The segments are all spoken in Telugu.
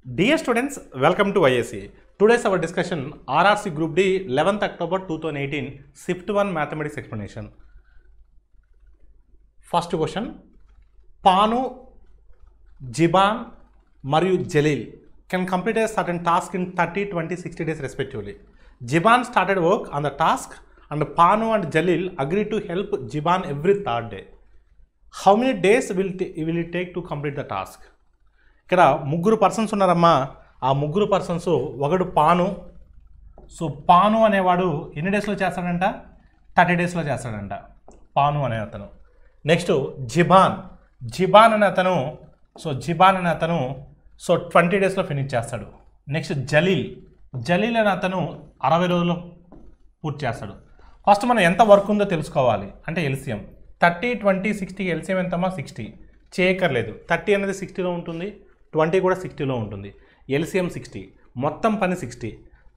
Dear students, welcome to IAC. Today's our discussion RRC Group D 11th October 2018 Shift 1 Mathematics Explanation. First question. Panu, Jiban, Mariu Jalil can complete a certain task in 30, 20, 60 days respectively. Jiban started work on the task and Panu and Jalil agreed to help Jiban every third day. How many days will it take to complete the task? ఇక్కడ ముగ్గురు పర్సన్స్ ఉన్నారమ్మా. ఆ ముగ్గురు పర్సన్స్ ఒకడు పాను. సో పాను అనేవాడు ఎన్ని డేస్లో చేస్తాడంట? 30 డేస్లో చేస్తాడంట పాను అనే అతను. నెక్స్ట్ జిబాన్ అనే అతను. జిబాన్ అనే అతను 20 డేస్లో ఫినిష్ చేస్తాడు. నెక్స్ట్ జలీల్ అనే అతను 60 రోజుల్లో పూర్తి చేస్తాడు. ఫస్ట్ మనం ఎంత వర్క్ ఉందో తెలుసుకోవాలి. అంటే ఎల్సిఎం 30, 20, 60 ఎల్సిఎం ఎంతమ్మా? 60 చేయక్కర్లేదు. 30 అనేది 60లో ఉంటుంది, 20 కూడా 60లో ఉంటుంది. ఎల్సిఎం 60, మొత్తం పని 60.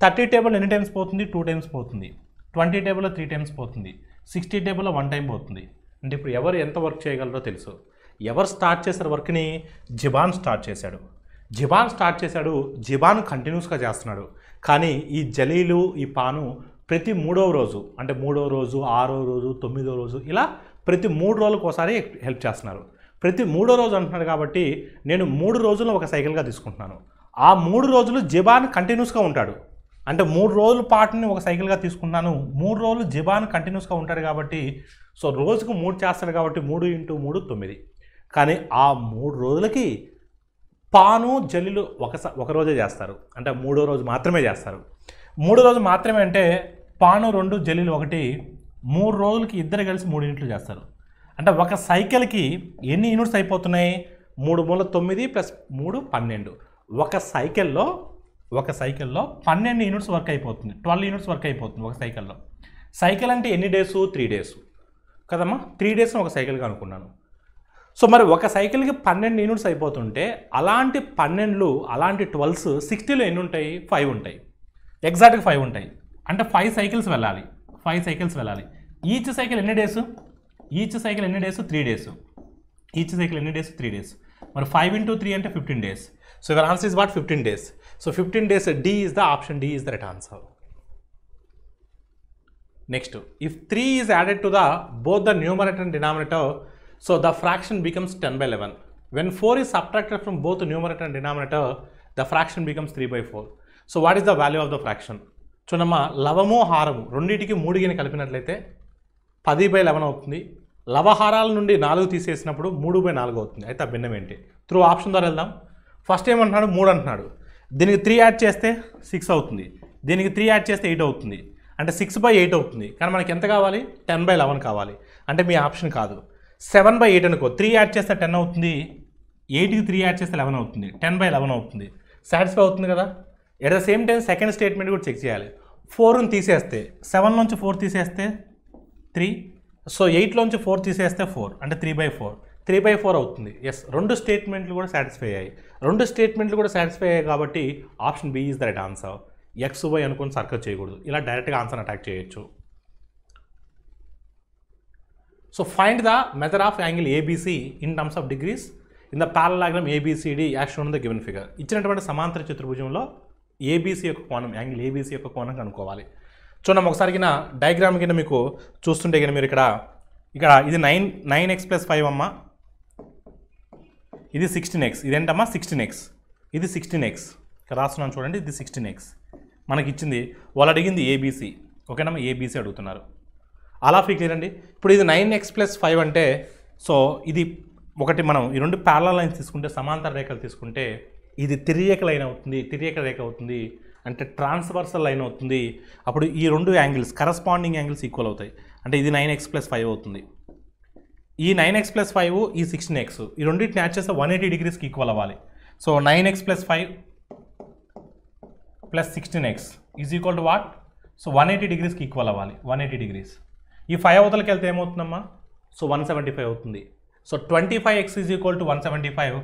30 టేబుల్ ఎన్ని టైమ్స్ పోతుంది? 2 టైమ్స్ పోతుంది. 20 టేబుల్లో 3 టైమ్స్ పోతుంది. 60 టేబుల్లో 1 టైం పోతుంది. అంటే ఇప్పుడు ఎవరు ఎంత వర్క్ చేయగలరో తెలుసు. ఎవరు స్టార్ట్ చేశారు వర్క్ని? జిబాన్ స్టార్ట్ చేశాడు. జిబాన్ కంటిన్యూస్గా చేస్తున్నాడు. కానీ ఈ జలీలు, ఈ పాను ప్రతి 3వ రోజు, అంటే 3వ రోజు, 6వ రోజు, 9వ రోజు, ఇలా ప్రతి 3 రోజులకు ఒకసారి హెల్ప్ చేస్తున్నారు. ప్రతి 3వ రోజు అంటున్నాడు కాబట్టి నేను 3 రోజులు ఒక సైకిల్గా తీసుకుంటున్నాను. ఆ 3 రోజులు జిబాన్ కంటిన్యూస్గా ఉంటాడు. అంటే 3 రోజుల పాటుని ఒక సైకిల్గా తీసుకుంటున్నాను. 3 రోజులు జిబాన్ కంటిన్యూస్గా ఉంటాడు కాబట్టి రోజుకు 3 చేస్తాడు కాబట్టి 3 × 3 9. కానీ ఆ 3 రోజులకి పాను జల్లీలు ఒక రోజే చేస్తారు. అంటే 3వ రోజు మాత్రమే చేస్తారు. 3వ రోజు మాత్రమే అంటే పాను 2, జల్లీలు 1, 3 రోజులకి ఇద్దరు కలిసి 3 యూనిట్లు చేస్తారు. అంటే ఒక సైకిల్కి ఎన్ని యూనిట్స్ అయిపోతున్నాయి? 3 మూల 9 + 3 12. ఒక సైకిల్లో 12 యూనిట్స్ వర్క్ అయిపోతుంది. 12 యూనిట్స్ వర్క్ అయిపోతుంది ఒక సైకిల్లో. సైకిల్ అంటే ఎన్ని డేసు? 3 డేస్ కదమ్మా. 3 డేస్ని ఒక సైకిల్గా అనుకున్నాను. మరి ఒక సైకిల్కి 12 యూనిట్స్ అయిపోతుంటే అలాంటి 12లు, అలాంటి 12s 60లో ఎన్ని ఉంటాయి? 5 ఉంటాయి. ఎగ్జాక్ట్గా 5 ఉంటాయి. అంటే 5 సైకిల్స్ వెళ్ళాలి. ఈచ్ సైకిల్ ఎన్ని డేస్? 3 డేస్. ఈచ్ సైకిల్ ఎన్ని డేస్? 3 డేస్. మరి 5 × 3 అంటే 15 days. Your answer is what? 15 days. 15 days. D is the option. D is the right answer. Next, if 3 is added to the both the numerator and denominator, the fraction becomes 10/11. When 4 is subtracted from both the numerator and denominator, the fraction becomes 3/4. So what is the value of the fraction? చూడమ్మా, లవము హారము రెండింటికి 3 గిని కలిపినట్లయితే 10/11 అవుతుంది. లవహారాల నుండి 4 తీసేసినప్పుడు 3/4 అవుతుంది. అయితే ఆ భిన్నం ఏంటి? త్రూ ఆప్షన్ ద్వారా వెళ్దాం. ఫస్ట్ ఏమంటున్నాడు? 3 అంటున్నాడు. దీనికి 3 యాడ్ చేస్తే 6 అవుతుంది. దీనికి 3 యాడ్ చేస్తే 8 అవుతుంది. అంటే 6/8 అవుతుంది. కానీ మనకి ఎంత కావాలి? 10/11 కావాలి. అంటే మీ ఆప్షన్ కాదు. 7/8 అనుకో. 3 యాడ్ చేస్తే 10 అవుతుంది. 8కి 3 యాడ్ చేస్తే 11 అవుతుంది. 10/11 అవుతుంది. సాటిస్ఫై అవుతుంది కదా. At the same time second statement కూడా చెక్ చేయాలి. 4ని తీసేస్తే, 7 నుంచి 4 తీసేస్తే 3. 8లోంచి 4 తీసేస్తే 4, అంటే 3/4. 3/4 అవుతుంది. ఎస్, 2 స్టేట్మెంట్లు కూడా సాటిస్ఫై అయ్యాయి. కాబట్టి option B is the right answer. X Y అనుకుని సర్కిల్ చేయకూడదు. ఇలా డైరెక్ట్గా ఆన్సర్ అటాక్ చేయొచ్చు. Find the measure of angle ABC in terms of degrees in the parallelogram ABCD as shown in the given figure. ఇచ్చినటువంటి సమాంతర చతుర్భుజంలో ABC యొక్క కోణం, యాంగిల్ ABC యొక్క కోణం కనుక్కోవాలి. చూడండి ఒకసారి కింద డయాగ్రామ్ కింద మీకు చూస్తుంటే కింద మీరు ఇక్కడ ఇది 9x + 5 అమ్మ. ఇది 16x. ఇదేంటమ్మా? 16x. ఇది 16x. ఇక్కడ రాస్తున్నాను చూడండి. ఇది 16x. మనకి ఇచ్చింది, వాళ్ళు అడిగింది ABC. ఓకేనమ్మా? ABC అడుగుతున్నారు. అలా క్లియర్ అండి. ఇప్పుడు ఇది 9x + 5 అంటే ఇది ఒకటి. మనం ఈ 2 ప్యారలల్ లైన్స్ తీసుకుంటే, సమాంతర రేఖలు తీసుకుంటే, ఇది తిర్యక రేఖ అవుతుంది. అంటే ట్రాన్స్వర్సల్ లైన్ అవుతుంది. అప్పుడు ఈ 2 యాంగిల్స్, కరస్పాండింగ్ యాంగిల్స్ ఈక్వల్ అవుతాయి. అంటే ఇది 9x + 5 అవుతుంది. ఈ 9x + 5, ఈ 16x, ఈ రెండింటిని యాడ్ చేస్తే 180 డిగ్రీస్కి ఈక్వల్ అవ్వాలి. 9x + 5 + 16x is equal to what? 180 డిగ్రీస్కి ఈక్వల్ అవ్వాలి. 180 డిగ్రీస్. ఈ 5 అవతలకి వెళ్తే ఏమవుతుందమ్మా? 175 అవుతుంది. 25x is equal to 175.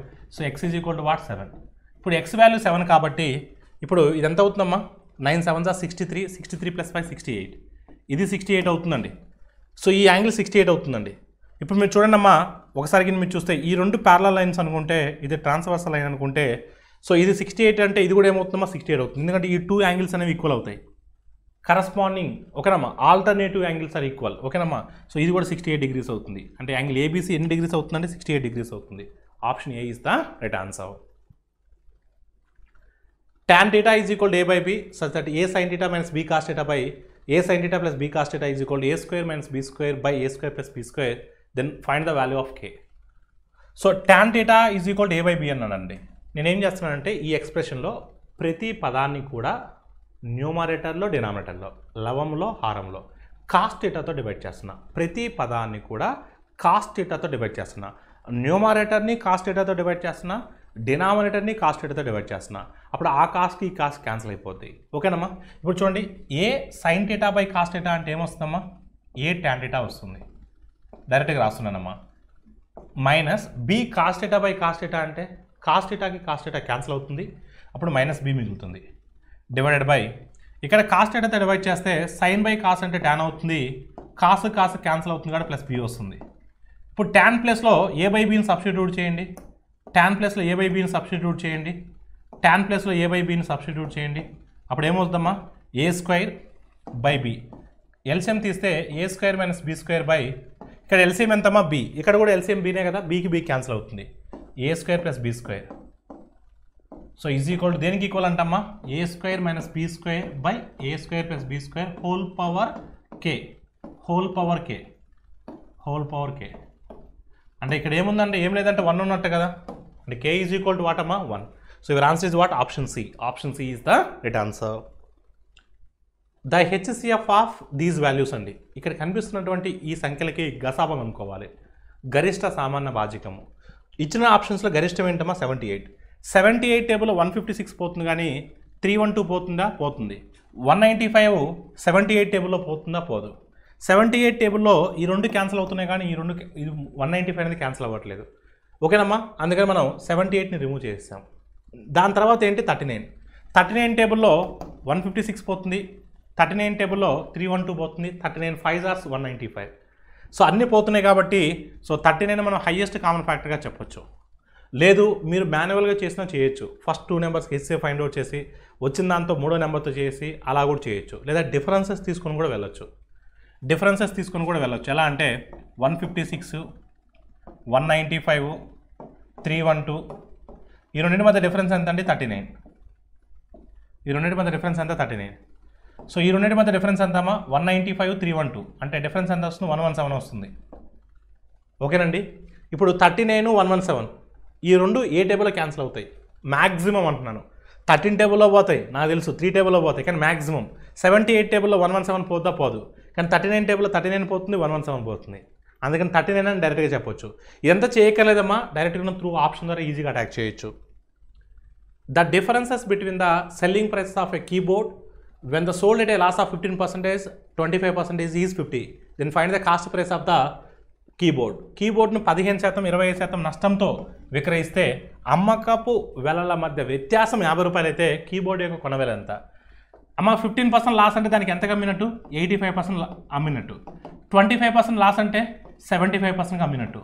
x is equal to what? 7. ఇప్పుడు x వాల్యూ 7 కాబట్టి ఇప్పుడు ఇది ఎంత అవుతుందమ్మా? 9 7 63. 63 + 5 68. ఇది 68 అవుతుందండి. ఈ యాంగిల్ 68 అవుతుందండి. ఇప్పుడు మీరు చూడండి అమ్మా, ఒకసారి మీరు చూస్తే ఈ 2 ప్యారలల్ లైన్స్ అనుకుంటే, ఇది ట్రాన్స్వర్సల్ లైన్ అనుకుంటే, సో ఇది 68 అంటే ఇది కూడా ఏమవుతుందమ్మా 68 అవుతుంది, ఎందుకంటే ఈ 2 యాంగిల్స్ అనేవి ఈక్వల్ అవుతాయి. కరస్పాండింగ్ ఓకేనమ్మా ఆల్టర్నేటివ్ యాంగిల్స్ ఆర్ ఈక్వల్ ఓకేనమ్మా. సో ఇది కూడా 68 డిగ్రీస్ అవుతుంది. అంటే యాంగిల్ ఏబీసీ ఎన్ని డిగ్రీస్ అవుతుందంటే 68 డిగ్రీస్ అవుతుంది. Option A is the right answer. tan theta is equal to a by b such that a sin theta minus b cos theta by a sin theta plus b cos theta is equal to a square minus b square by a square plus b square. Then find the value of k. So tan theta is equal to a by b అన్నానండి. నేనేం చేస్తున్నానంటే ఈ ఎక్స్ప్రెషన్లో ప్రతి పదాన్ని కూడా న్యూమరేటర్లో డినామినేటర్లో లవంలో హారంలో కాస్ థీటాతో డివైడ్ చేస్తున్నా. ప్రతి పదాన్ని కూడా కాస్ థీటాతో డివైడ్ చేస్తున్నా. న్యూమరేటర్ని కాస్ థీటాతో డివైడ్ చేస్తున్నా, డినామినేటర్ని కాస్ థీటాతో డివైడ్ చేస్తున్నా. అప్పుడు ఆ కాస్ట్కి ఈ కాస్ట్ క్యాన్సిల్ అయిపోద్ది ఓకేనమ్మా. ఇప్పుడు చూడండి a sine theta by cos theta అంటే ఏమొస్తుందమ్మా ఏ ట్యాన్ థీటా వస్తుంది, డైరెక్ట్గా రాస్తున్నానమ్మా. Minus b cos theta by cos theta అంటే కాస్ థీటాకి కాస్ థీటా క్యాన్సిల్ అవుతుంది, అప్పుడు మైనస్ బి మిగులుతుంది. డివైడెడ్ బై ఇక్కడ కాస్ థీటాతో డివైడ్ చేస్తే సైన్ బై కాస్ అంటే ట్యాన్ అవుతుంది, కాస్ కాస్ క్యాన్సిల్ అవుతుంది కాబట్టి ప్లస్ బి వస్తుంది. ఇప్పుడు ట్యాన్ ప్లస్లో ఏ బై బిని సబ్స్టిట్యూట్ చేయండి, ట్యాన్ ప్లస్లో ఏ బై బిని సబ్స్టిట్యూట్ చేయండి, ట్యాన్ ప్లస్లో ఏ బై బిని సబ్స్టిట్యూట్ చేయండి. అప్పుడు ఏమవుతుందమ్మా a square by b. LCM తీస్తే a square minus b square by ఇక్కడ ఎల్సిఎం ఎంతమ్మా బి, ఇక్కడ కూడా ఎల్సిఎం బీనే కదా, బీకి బీ క్యాన్సిల్ అవుతుంది. A square plus b square. So is equal to దేనికి ఈక్వల్ అంటమ్మా a square minus b square by a square plus b square whole power k. Whole power k, whole power k అంటే ఇక్కడ ఏముందంటే ఏం లేదంటే 1 ఉన్నట్టు కదా, అంటే K is equal to what అమ్మా 1. So your answer is what option C. Option C is the right answer. The HCF of these values అండి, ఇక్కడ కనిపిస్తున్నటువంటి ఈ సంఖ్యలకి గసాబం అనుకోవాలి. గరిష్ట సామాన్య భాజకము ఇచ్చిన ఆప్షన్స్లో గరిష్టం ఏంటమ్మా 78. 78 టేబుల్లో 156 పోతుంది కానీ 312 పోతుందా పోతుంది. 195 78 టేబుల్లో పోతుందా పోదు. 78 టేబుల్లో ఈ రెండు క్యాన్సిల్ అవుతున్నాయి కానీ ఈ 195 అనేది క్యాన్సిల్ అవ్వట్లేదు ఓకేనమ్మా. అందుకని మనం 78ని రిమూవ్ చేసాం. దాని తర్వాత ఏంటి 39. 39 టేబుల్లో 156 పోతుంది, 39 టేబుల్లో 312 పోతుంది, 39 5 ఆర్స్ 195. సో అన్నీ పోతున్నాయి కాబట్టి సో 39 మనం హైయెస్ట్ కామన్ ఫ్యాక్టర్గా చెప్పొచ్చు. లేదు మీరు మాన్యువల్గా చేసినా చేయొచ్చు. ఫస్ట్ 2 నెంబర్స్కి హెచ్సిఎఫ్ ఫైండ్ అవుట్ చేసి వచ్చిన దాంతో 3వ నెంబర్తో చేసి అలా కూడా చేయొచ్చు. లేదా డిఫరెన్సెస్ తీసుకొని కూడా వెళ్ళొచ్చు. డిఫరెన్సెస్ తీసుకొని కూడా వెళ్ళొచ్చు. ఎలా అంటే 156 195 312 ఈ రెండింటి మధ్య డిఫరెన్స్ ఎంత అండి 39. ఈ రెండింటి మధ్య డిఫరెన్స్ ఎంత 39. సో ఈ రెండింటి మధ్య డిఫరెన్స్ ఎంతమ్మా 195 312 అంటే డిఫరెన్స్ ఎంత వస్తుంది 117 వస్తుంది ఓకేనండి. ఇప్పుడు 39 117 ఈ రెండు ఏ టేబుల్లో క్యాన్సిల్ అవుతాయి మ్యాక్సిమం అంటున్నాను. 13 టేబుల్లో పోతాయి నాకు తెలుసు, 3 టేబుల్లో పోతాయి కానీ మ్యాక్సిమం. 78 టేబుల్లో 117 పోతా పోదు, కానీ 39 టేబుల్లో 39 పోతుంది 117 పోతుంది. అందుకని 39 అని డైరెక్ట్గా చెప్పొచ్చు. ఇదంతా చేయక్కర్లేదమ్మా, డైరెక్ట్గా త్రూ ఆప్షన్ ద్వారా ఈజీగా అటాక్ చేయొచ్చు. The differences between the selling price of a keyboard when the sold at a loss of 15%, 25% is 50. Then find the cost price of the keyboard. కీబోర్డ్ను 15% 25% నష్టంతో విక్రయిస్తే అమ్మకపు వెలల మధ్య వ్యత్యాసం 50 రూపాయలు అయితే కీబోర్డ్ యొక్క కొనవేల ఎంత అమ్మ. 15% లాస్ అంటే దానికి ఎంత అమ్మినట్టు 85% అమ్మినట్టు. 25% లాస్ అంటే 75% అమ్మినట్టు.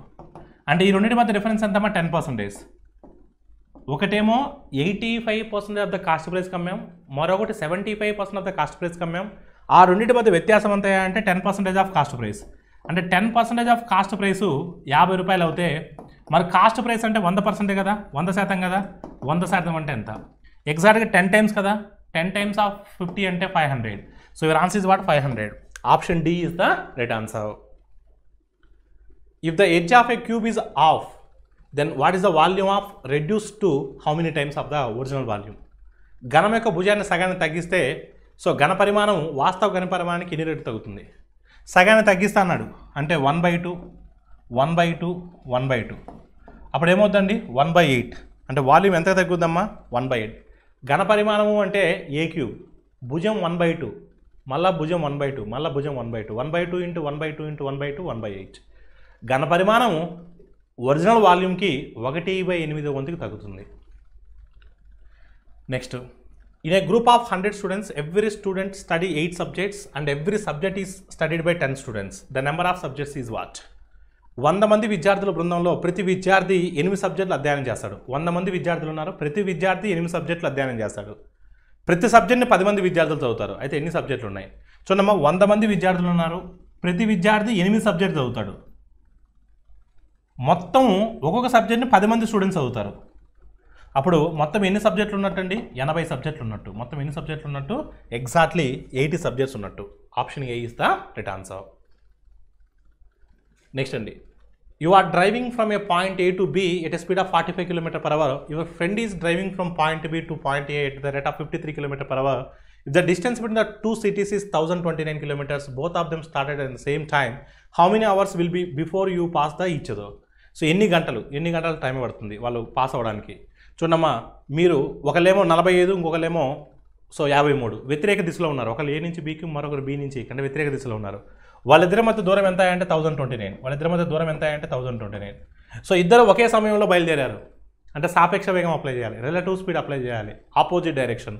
అంటే ఈ రెండింటి మధ్య డిఫరెన్స్ ఎంతమ్మా 10%. ఒకటేమో 85% ఆఫ్ ద కాస్ట్ ప్రైస్కి అమ్మాం, మరొకటి 75% ఆఫ్ ద కాస్ట్ ప్రైస్కి అమ్మాం. ఆ రెండింటి మధ్య వ్యత్యాసం ఎంత అంటే 10% ఆఫ్ కాస్ట్ ప్రైస్. అంటే 10% ఆఫ్ కాస్ట్ ప్రైసు 50 రూపాయలు అవుతే మరి కాస్ట్ ప్రైస్ అంటే 100% కదా, 100% కదా. 100% అంటే ఎంత ఎగ్జాక్ట్గా 10 టైమ్స్ కదా. 10 టైమ్స్ ఆఫ్ 50 అంటే 500. So your answer is what 500. Option D is the right answer. If the edge of a cube is of then what is the volume of reduce to how many times of the original volume. ఘనం యొక్క భుజాన్ని సగాన్ని తగ్గిస్తే సో ఘన పరిమాణం వాస్తవ ఘన పరిమాణానికి ఎన్ని రెట్లు తగ్గుతుంది. సగాన్ని తగ్గిస్తా అన్నాడు అంటే 1/2 1/2 1/2 అప్పుడు ఏమవుతుందండి 1/8 అంటే వాల్యూమ్ ఎంత తగ్గుద్దమ్మా 1/8. ఘన పరిమాణము అంటే ఏ క్యూబ్, భుజం 1/2 మళ్ళా భుజం 1/2 మళ్ళీ భుజం 1/2 1/2 ఇంటూ 1/2 ఇంటూ 1/2 1/8. ఘన పరిమాణము ఒరిజినల్ వాల్యూమ్కి 1/8 వంతుకి తగ్గుతుంది. Next, in a group of 100 students, every student study 8 subjects and every subject is studied by 10 students. The number of subjects is what? 100 మంది విద్యార్థుల బృందంలో ప్రతి విద్యార్థి 8 సబ్జెక్టులు అధ్యయనం చేస్తాడు. 100 మంది విద్యార్థులు ఉన్నారు, ప్రతి విద్యార్థి 8 సబ్జెక్టులు అధ్యయనం చేస్తాడు. ప్రతి సబ్జెక్ట్ని 10 మంది విద్యార్థులు చదువుతారు. అయితే ఎన్ని సబ్జెక్టులు ఉన్నాయి? చూడమ్మా, 100 మంది విద్యార్థులు ఉన్నారు, ప్రతి విద్యార్థి 8 సబ్జెక్టులు చదువుతాడు. మొత్తం ఒక్కొక్క సబ్జెక్ట్ని 10 మంది స్టూడెంట్స్ చదువుతారు. అప్పుడు మొత్తం ఎన్ని సబ్జెక్టులు ఉన్నట్టండి? 80 సబ్జెక్టులు ఉన్నట్టు. మొత్తం ఎన్ని సబ్జెక్టులు ఉన్నట్టు? ఎగ్జాక్ట్లీ 80 సబ్జెక్ట్స్ ఉన్నట్టు. Option A is the right answer. Next అండి, you are driving from a point A to B at a speed of 45 km/h. Your friend is driving from point B to point A at the rate of 53 km/h. If the distance between the two cities is 1029 kilometers, both of them started at the same time, how many hours will be before you pass the each other? So ఎన్ని గంటలు టైం పడుతుంది వాళ్ళు పాస్ అవ్వడానికి? చూడమ్మా, మీరు ఒకళ్ళేమో 45, ఇంకొకళ్ళేమో 53 వ్యతిరేక దిశలో ఉన్నారు. ఒకళ్ళు ఏ నుంచి బీకి, మరొకరు బి నుంచి అంటే వ్యతిరేక దిశలో ఉన్నారు. వాళ్ళిద్దరి మధ్య దూరం ఎంత అంటే 1029. సో ఇద్దరు ఒకే సమయంలో బయలుదేరారు అంటే సాపేక్ష వేగం అప్లై చేయాలి, రిలేటివ్ స్పీడ్ అప్లై చేయాలి, ఆపోజిట్ డైరెక్షన్.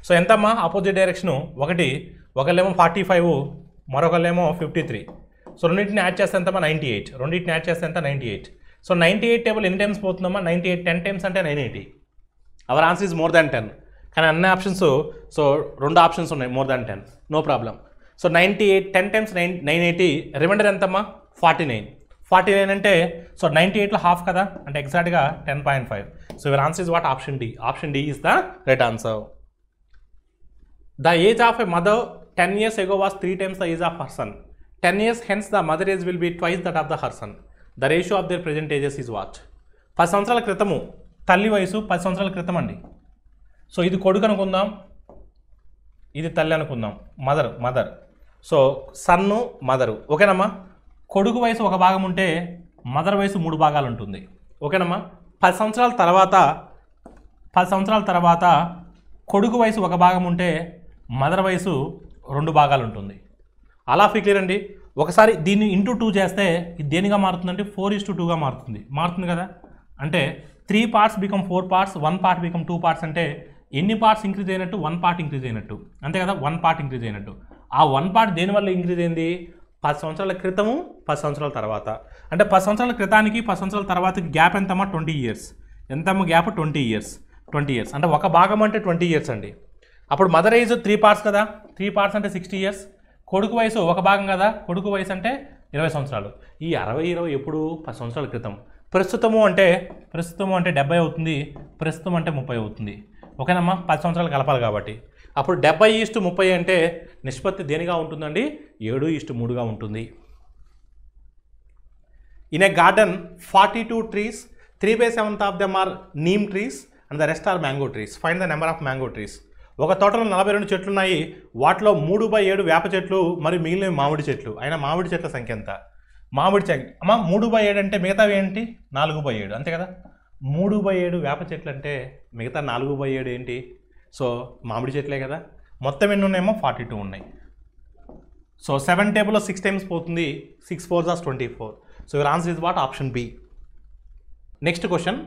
సో ఎంతమ్మా ఆపోజిట్ డైరెక్షను? ఒకళ్ళేమో 45, మరొకళ్ళేమో 53. సో రెండింటిని యాడ్ చేస్తే ఎంతమ్మా? 98. రెండింటిని యాడ్ చేస్తే ఎంత? 98. సో 98 టేబుల్ ఎన్ని టైమ్స్ పోతుందమ్మా? 98 10 టైమ్స్ అంటే 980. Our answer is more than 10. కానీ అన్ని ఆప్షన్స్, సో 2 ఆప్షన్స్ ఉన్నాయి more than 10, no problem. So 98 10 times 980, remainder ఎంతమ్మా? 49 అంటే సో 98లో హాఫ్ కదా, అంటే ఎగ్జాక్ట్గా 10.5. So your answer is what? Option D. Option D is the right answer. The age of a mother 10 years ago was 3 times the age of her son. 10 years hence the mother age will be twice that of the her son. The ratio of their present ages is what? 10 సంవత్సరాల క్రితము తల్లి వయసు 10 సంవత్సరాల క్రితం అండి. సో ఇది కొడుకు అనుకుందాం, ఇది తల్లి అనుకుందాం, మదర్. సో సన్ను మదరు, ఓకేనమ్మా. కొడుకు వయసు ఒక భాగం ఉంటే మదర్ వయసు 3 భాగాలు ఉంటుంది, ఓకేనమ్మా. 10 సంవత్సరాల తర్వాత కొడుకు వయసు ఒక భాగం ఉంటే మదర్ వయసు 2 భాగాలు ఉంటుంది. అలా క్లియర్ అండి. ఒకసారి దీన్ని ఇంటూ 2 చేస్తే ఇది దేనిగా మారుతుందంటే 4:2గా మారుతుంది కదా. అంటే 3 parts become 4 parts, 1 part become 2 parts. అంటే ఎన్ని పార్ట్స్ ఇంక్రీజ్ అయినట్టు? 1 part ఇంక్రీజ్ అయినట్టు, అంతే కదా. 1 part ఇంక్రీజ్ అయినట్టు. ఆ 1 part దేనివల్ల ఇంక్రీజ్ అయింది? 10 సంవత్సరాల క్రితము 10 సంవత్సరాల తర్వాత. అంటే 10 సంవత్సరాల క్రితానికి 10 సంవత్సరాల తర్వాతకి గ్యాప్ ఎంతమ్మా? 20 years. ఎంతమ్మా గ్యాప్? 20 years. అంటే ఒక భాగం అంటే 20 years అండి. అప్పుడు మదర్ ఏజ్ 3 parts కదా, 3 parts అంటే 60 years. కొడుకు వయసు ఒక భాగం కదా, కొడుకు వయసు అంటే 20 సంవత్సరాలు. ఈ 60-20 ఎప్పుడు? 10 సంవత్సరాల క్రితం. ప్రస్తుతము అంటే 70 అవుతుంది, ప్రస్తుతం అంటే 30 అవుతుంది, ఓకేనమ్మా. 10 సంవత్సరాలు కలపాలి కాబట్టి. అప్పుడు 70:30 అంటే నిష్పత్తి దేనిగా ఉంటుందండి? 7:3గా ఉంటుంది. In a garden 42 trees, 3/7 of them are neem trees and the rest are mango trees. Find the number of mango trees. ఒక తోటలో 42 చెట్లు ఉన్నాయి, వాటిలో 3/7 వేప చెట్లు మరియు మిగిలిన మామిడి చెట్లు. అయినా మామిడి చెట్ల సంఖ్య ఎంత? మామిడి చెట్టు అమ్మా 3/7 అంటే మిగతావి ఏంటి? 4/7, అంతే కదా. 3/7 వేప చెట్లు అంటే మిగతా 4/7 ఏంటి? సో మామిడి చెట్లే కదా. మొత్తం ఎన్ని ఉన్నాయేమో? 42 ఉన్నాయి. సో 7 టేబుల్లో 6 times పోతుంది, 6 4s are 24. So your answer is what? Option B. Next question,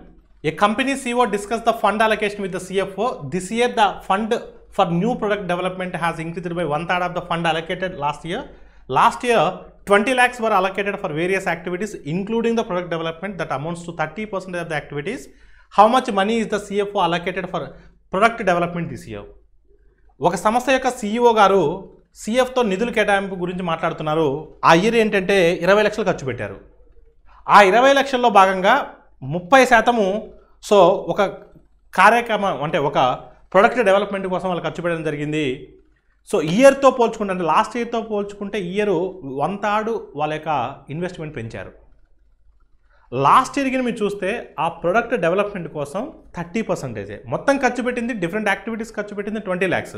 a company CEO discussed the fund allocation with the CFO. This year the fund for new product development has increased by 1/3 of the fund allocated last year. Last year 20 lakhs were allocated for various activities including the product development that amounts to 30% of the activities. How much money is the CFO allocated for product development this year? ఒక సంస్థ యొక్క CEO గారు CFతో నిధుల కేటాయింపు గురించి మాట్లాడుతున్నారు. ఆ ఇయర్ ఏంటంటే 20 లక్షలు ఖర్చు పెట్టారు. ఆ 20 లక్షల్లో భాగంగా 30% సో ఒక కార్యక్రమం అంటే ఒక ప్రొడక్ట్ డెవలప్మెంట్ కోసం వాళ్ళు ఖర్చు పెట్టడం జరిగింది. సో ఇయర్తో పోల్చుకుంటే అంటే లాస్ట్ ఇయర్తో పోల్చుకుంటే ఇయర్ 1/3 వాళ్ళ యొక్క ఇన్వెస్ట్మెంట్ పెంచారు. లాస్ట్ ఇయర్కి మీరు చూస్తే ఆ ప్రొడక్ట్ డెవలప్మెంట్ కోసం 30% మొత్తం ఖర్చు పెట్టింది, డిఫరెంట్ యాక్టివిటీస్ ఖర్చు పెట్టింది 20 lakhs.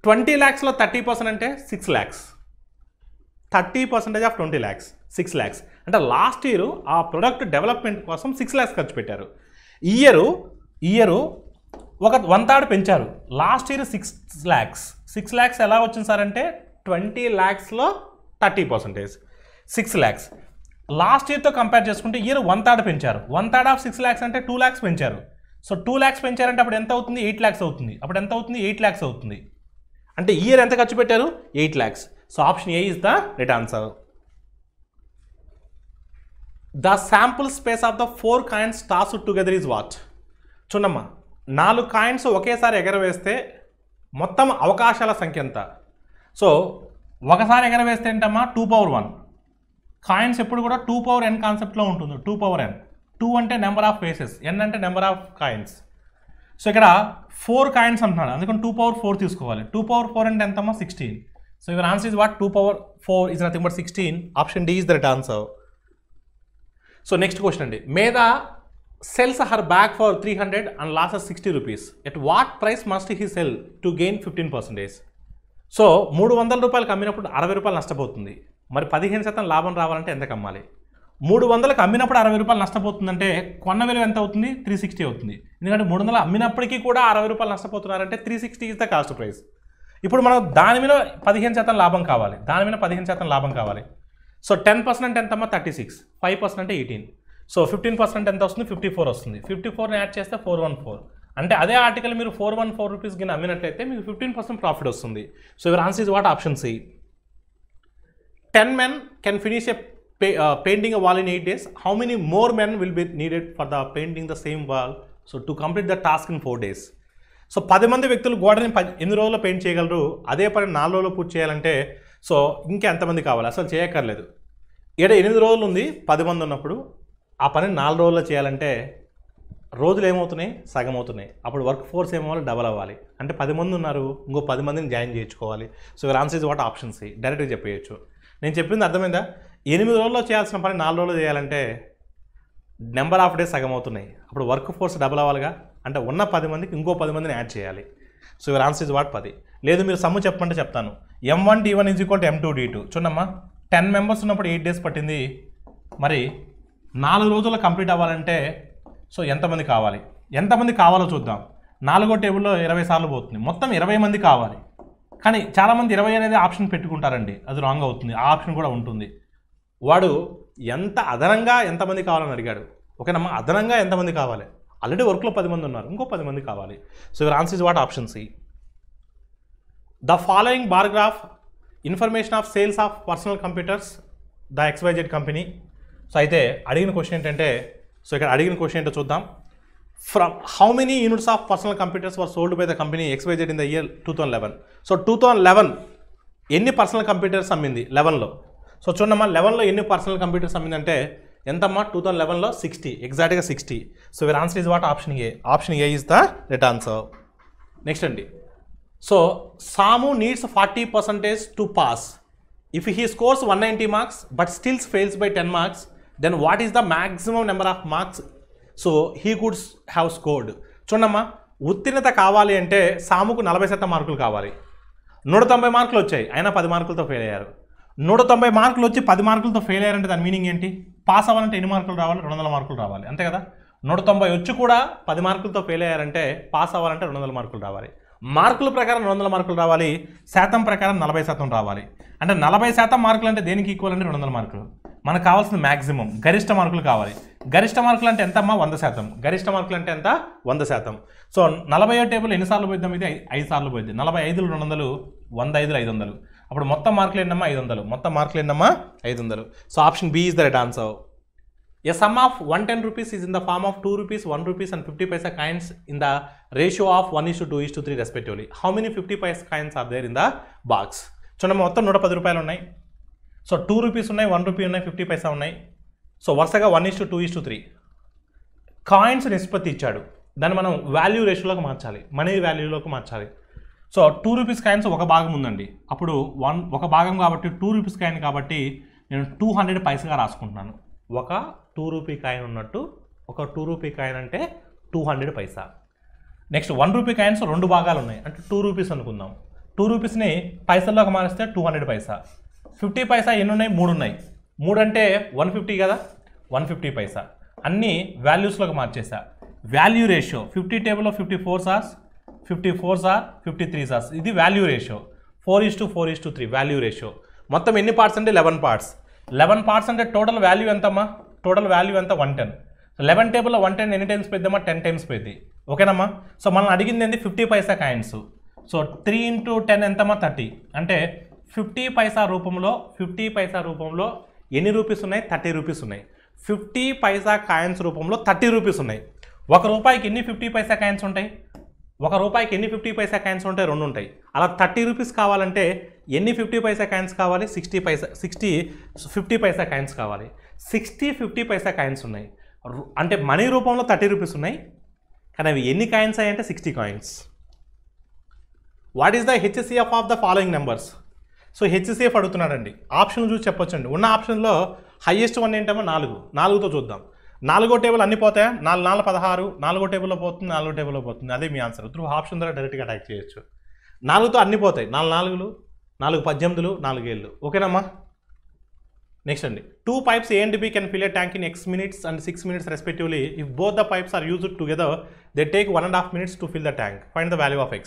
20 lakhsలో 30% అంటే 6 lakhs. 30% of 20 lakhs 6 lakhs. అంటే లాస్ట్ ఇయర్ ఆ ప్రొడక్ట్ డెవలప్మెంట్ కోసం 6 lakhs ఖర్చు పెట్టారు. ఇయరు 1/3 పెంచారు. Last year 6 lakhs. 6 lakhs ఎలా వచ్చింది సార్ అంటే 20 lakhsలో 30%, 6 lakhs. లాస్ట్ ఇయర్తో కంపేర్ చేసుకుంటే ఇయర్ 1/3 పెంచారు. 1/3 ఆఫ్ 6 lakhs అంటే 2 lakhs పెంచారు. సో 2 lakhs పెంచారంటే అప్పుడు ఎంత అవుతుంది? 8 lakhs అవుతుంది. అప్పుడు ఎంత అవుతుంది? 8 lakhs అవుతుంది. అంటే ఇయర్ ఎంత ఖర్చు పెట్టారు? 8 lakhs. So option A is the right answer. The sample space of the 4 coins tossed together is what? చూడమ్మా, 4 కాయిన్స్ ఒకేసారి ఎగరవేస్తే మొత్తం అవకాశాల సంఖ్య ఎంత? సో ఒకసారి ఎగరవేస్తే ఏంటమ్మా 2^1. కాయిన్స్ ఎప్పుడు కూడా 2^n కాన్సెప్ట్లో ఉంటుంది. 2^n, 2 అంటే నెంబర్ ఆఫ్ ఫేసెస్, n అంటే నెంబర్ ఆఫ్ కాయిన్స్. సో ఇక్కడ 4 కాయిన్స్ అంటున్నాడు, అందుకని 2^4 తీసుకోవాలి. 2^4 అంటే ఎంతమ్మా 16. So your answer is what? 2^4 is nothing but 16. Option D is the right answer. So next question అండి, Medha sells her bag for 300 and loses 60 rupees. At what price must he sell to gain 15%? So 300 రూపాయలకు అమ్మినప్పుడు 60 రూపాయలు నష్టపోతుంది. మరి 15% లాభం రావాలంటే ఎంత అమ్మాలి? 300కి అమ్మినప్పుడు 60 రూపాయలు నష్టపోతుందంటే కొన్న విలువ ఎంత అవుతుంది? 360 అవుతుంది. ఎందుకంటే 300 అమ్మినప్పటికీ కూడా 60 రూపాయలు నష్టపోతున్నారంటే 360 ఈజ్ ద కాస్ట్ ప్రైస్. ఇప్పుడు మనం దాని మీద 15% లాభం కావాలి, దాని మీద 15% లాభం కావాలి. సో 10% ఎంతమ్మా 36, 5% అంటే 18. సో 15% ఎంత వస్తుంది? 54 వస్తుంది. 54ని యాడ్ చేస్తే 414. అంటే అదే ఆర్టికల్ మీరు 414 రూపీస్ కింద అమ్మినట్లయితే మీకు 15% ప్రాఫిట్ వస్తుంది. So your answer is what? Option C. 10 men can finish a painting a wall in 8 days. How many more men will be needed for the painting the same wall? So to complete the task in 4 days. So 10 మంది వ్యక్తులు గోడని 8 రోజుల్లో పెయింట్ చేయగలరు, అదే పని 4 రోజుల్లో పూర్తి చేయాలంటే సో ఇంకా ఎంతమంది కావాలి? అసలు చేయక్కర్లేదు. 8 రోజులు ఉంది 10 మంది ఉన్నప్పుడు, ఆ పని 4 రోజుల్లో చేయాలంటే రోజులు ఏమవుతున్నాయి? సగం అవుతున్నాయి. అప్పుడు వర్క్ ఫోర్స్ ఏమవ్వాలి? డబల్ అవ్వాలి. అంటే 10 మంది ఉన్నారు, ఇంకో 10 మందిని జాయిన్ చేయించుకోవాలి. So your answer is what? Option C. డైరెక్ట్గా చెప్పేయచ్చు. నేను చెప్పింది అర్థమైందా? 8 రోజుల్లో చేయాల్సిన పని 4 రోజుల్లో చేయాలంటే నెంబర్ ఆఫ్ డేస్ సగం అవుతున్నాయి. అప్పుడు వర్క్ ఫోర్స్ డబల్ అవ్వాలిగా, అంటే ఉన్న 10 మందికి ఇంకో 10 మందిని యాడ్ చేయాలి. So your answer is what? 10. లేదు మీరు సమ్ము చెప్పమంటే చెప్తాను. M1D1 is equal to M2D2. చూడమ్మా, 10 మెంబర్స్ ఉన్నప్పుడు 8 డేస్ పట్టింది, మరి 4 రోజుల్లో కంప్లీట్ అవ్వాలంటే సో ఎంతమంది కావాలి? ఎంతమంది కావాలో చూద్దాం. 4వ టేబుల్లో 20 సార్లు పోతుంది, మొత్తం 20 మంది కావాలి. కానీ చాలామంది 20 అనేది ఆప్షన్ పెట్టుకుంటారండి, అది రాంగ్ అవుతుంది. ఆ ఆప్షన్ కూడా ఉంటుంది. వాడు ఎంత అదనంగా ఎంతమంది కావాలని అడిగాడు. ఓకేనమ్మా, అదనంగా ఎంతమంది కావాలి? ఆల్రెడీ వర్క్లో 10 మంది ఉన్నారు, ఇంకో 10 మంది కావాలి. So your answer is what? Option C. The following bar graph information of sales of personal computers the XYZ company. So అయితే అడిగిన క్వశ్చన్ ఏంటంటే, సో ఇక్కడ అడిగిన క్వశ్చన్ ఏంటో చూద్దాం. From how many units of personal computers were sold by the company XYZ in the year 2011? So 2011 ఎన్ని పర్సనల్ కంప్యూటర్స్ అమ్మింది? 11లో. సో చూడమ్మా, 11లో ఎన్ని పర్సనల్ కంప్యూటర్స్ అమ్మిందంటే ఎంతమ్మా? 2011లో 60, ఎగ్జాక్ట్గా 60. So your answer is what? Option A. Option A is the right answer. Next అండి, so Samu needs 40% to pass. If he scores 190 marks but stills fails by 10 marks, then what is the maximum number of marks so he could have scored? చూడమ్మా, ఉత్తీర్ణత కావాలి అంటే సాముకు 40% మార్కులు కావాలి. 190 మార్కులు వచ్చాయి, అయినా 10 మార్కులతో ఫెయిల్ అయ్యారు. 190 మార్కులు వచ్చి 10 మార్కులతో ఫెయిల్ అయ్యారంటే దాని మీనింగ్ ఏంటి? పాస్ అవ్వాలంటే ఎన్ని మార్కులు రావాలి? 200 మార్కులు రావాలి, అంతే కదా. 190 వచ్చి కూడా 10 మార్కులతో ఫెయిల్ అయ్యారంటే పాస్ అవ్వాలంటే 200 మార్కులు రావాలి. మార్కుల ప్రకారం 200 మార్కులు రావాలి, శాతం ప్రకారం 40% రావాలి. అంటే 40% మార్కులు అంటే దేనికి ఈక్వల్ అంటే 200 మార్కులు. మనకు కావాల్సిన మ్యాక్సిమం గరిష్ట మార్కులు కావాలి. గరిష్ట మార్కులు అంటే ఎంతమ్మా? 100%. గరిష్ట మార్కులు అంటే ఎంత? 100%. సో 40వ టేబుల్ ఎన్నిసార్లు పోయిద్దాం? ఇది 5 సార్లు పోయింది. 45లు 200, 105లు 500. అప్పుడు మొత్తం మార్కులు ఎన్నమ్మా? 500. మొత్తం మార్కులు ఎన్నమ్మా? 500. So option B is the right answer. A sum of 110 rupees is in the form of 2 rupees, 1 rupees and 50 paisa coins in the ratio of 1:2:3 respectively. How many 50 paisa coins are there in the box? చూడండి, మొత్తం 110 రూపాయలు ఉన్నాయి. సో 2 రూపీస్ ఉన్నాయి, 1 రూపీ ఉన్నాయి, 50 పైసా ఉన్నాయి. సో వరుసగా 1:2:3 కాయిన్స్ నిష్పత్తి ఇచ్చాడు. దాన్ని మనం వాల్యూ రేషియోలోకి మార్చాలి, మనీ వాల్యూలోకి మార్చాలి. సో 2 రూపీస్ కాయిన్స్ ఒక భాగం ఉందండి. అప్పుడు ఒక భాగం కాబట్టి 2 రూపీస్ కాయిన్ కాబట్టి నేను 200 పైసగా రాసుకుంటున్నాను. ఒక 2 రూపీ కాయిన్ ఉన్నట్టు, ఒక 2 రూపీ కాయిన్ అంటే 200 పైసా. నెక్స్ట్ 1 రూపీ కాయిన్స్ 2 భాగాలు ఉన్నాయి, అంటే 2 రూపీస్ అనుకుందాం. 2 రూపీస్ని పైసల్లోకి మారిస్తే 200 పైసా. 50 పైసా ఎన్ని ఉన్నాయి? 3 ఉన్నాయి. 3 అంటే 150 కదా, 150 పైసా. అన్నీ వాల్యూస్లోకి మార్చేసా. వాల్యూ రేషియో 50 టేబుల్లో 54 సార్స్, 54 సార్, 53 సార్స్. ఇది వాల్యూ రేషియో. 4:4:3 value ratio. మొత్తం ఎన్ని పార్ట్స్ అంటే 11 పార్ట్స్. 11 పార్ట్స్ అంటే టోటల్ వాల్యూ ఎంతమ్మా? టోటల్ వాల్యూ ఎంత? 110. 11 టేబుల్లో 110 ఎన్ని టైమ్స్ పెద్దమ్మా? 10 టైమ్స్ పెద్ది. ఓకేనమ్మా. సో మనం అడిగింది ఏంటి? 50 పైసా కాయిన్స్. సో 3 × 10 ఎంతమ్మా? 30. అంటే 50 పైసా రూపంలో ఎన్ని రూపీస్ ఉన్నాయి? 30 రూపీస్ ఉన్నాయి. 50 పైసా కాయిన్స్ రూపంలో 30 రూపీస్ ఉన్నాయి. 1 రూపాయికి ఎన్ని 50 పైసా కాయిన్స్ ఉంటాయి? 1 రూపాయికి ఎన్ని 50 పైసా కాయిన్స్ ఉంటాయి? 2 ఉంటాయి. అలా 30 రూపీస్ కావాలంటే ఎన్ని 50 పైసా కాయిన్స్ కావాలి? 50 పైసా కాయిన్స్ కావాలి. 50 పైసా కాయిన్స్ ఉన్నాయి. అంటే మనీ రూపంలో 30 రూపీస్ ఉన్నాయి, కానీ అవి ఎన్ని కాయిన్స్ అయ్యంటే 60 coins. What is the HCF of the following numbers? So HCF అడుగుతున్నాడండి. ఆప్షన్ చూసి చెప్పొచ్చండి. ఉన్న ఆప్షన్లో హైయెస్ట్ వన్ ఏంటేమో 4. 4తో చూద్దాం. 4గో టేబుల్ అన్ని పోతాయా? 4 4 16. 4గో టేబుల్లో పోతుంది, 4గో టేబుల్లో పోతుంది. అదే మీ ఆన్సర్. త్రూ ఆప్షన్ ద్వారా డైరెక్ట్గా అటాక్ చేయొచ్చు. 4తో అన్ని పోతాయి. 4 4లు, 4 18లు, 4 7లు. ఓకేనమ్మా? నెక్స్ట్ అండి, 2 pipes A and B can fill a tank in X minutes and 6 minutes respectively. If both the pipes are used together, they take 1.5 minutes to fill the tank. Find the value of X.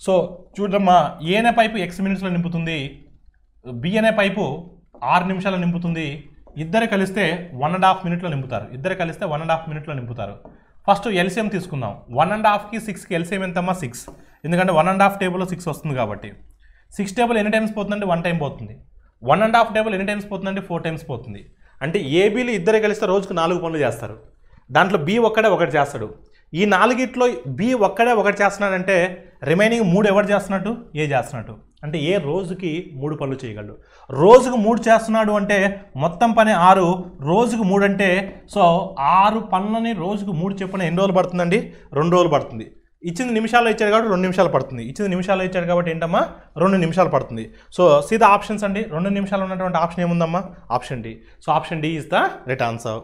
So చూడమ్మా, ఏ అనే పైపు X మినిట్స్లో నింపుతుంది, B అనే పైపు 6 నిమిషాలు నింపుతుంది. ఇద్దరు కలిస్తే 1.5 మినిట్లో నింపుతారు. ఫస్ట్ ఎల్సిఎం తీసుకుందాం. 1.5కి 6కి ఎల్సిఎం ఎంతమ్మా? 6. ఎందుకంటే 1.5 టేబుల్లో 6 వస్తుంది కాబట్టి. 6 టేబుల్ ఎన్ని టైమ్స్ పోతుందంటే 1 టైం పోతుంది. 1.5 టేబుల్ ఎన్ని టైమ్స్ పోతుందంటే 4 టైమ్స్ పోతుంది. అంటే ఏబీలు ఇద్దరు కలిస్తే రోజుకు 4 పనులు చేస్తారు. దాంట్లో బి ఒక్కడే ఒకటి చేస్తాడు. ఈ 4గిట్లో బి ఒక్కడే ఒకటి చేస్తున్నాడంటే రిమైనింగ్ 3 ఎవరు చేస్తున్నట్టు? ఏ చేస్తున్నట్టు. అంటే ఏ రోజుకి 3 పనులు చేయగలడు. రోజుకు 3 చేస్తున్నాడు అంటే మొత్తం పని 6, రోజుకు 3 అంటే సో 6 పనులని రోజుకు 3 చెప్పున ఎన్ని రోజులు పడుతుందండి? 2 రోజులు పడుతుంది. ఇచ్చింది నిమిషాల్లో ఇచ్చాడు కాబట్టి 2 నిమిషాలు పడుతుంది. ఇచ్చింది నిమిషాల్లో ఇచ్చాడు కాబట్టి ఏంటమ్మా? 2 నిమిషాలు పడుతుంది. సో సీ ద ఆప్షన్స్ అండి. 2 నిమిషాలు ఉన్నటువంటి ఆప్షన్ ఏముందమ్మా? Option D. So option D is the right answer.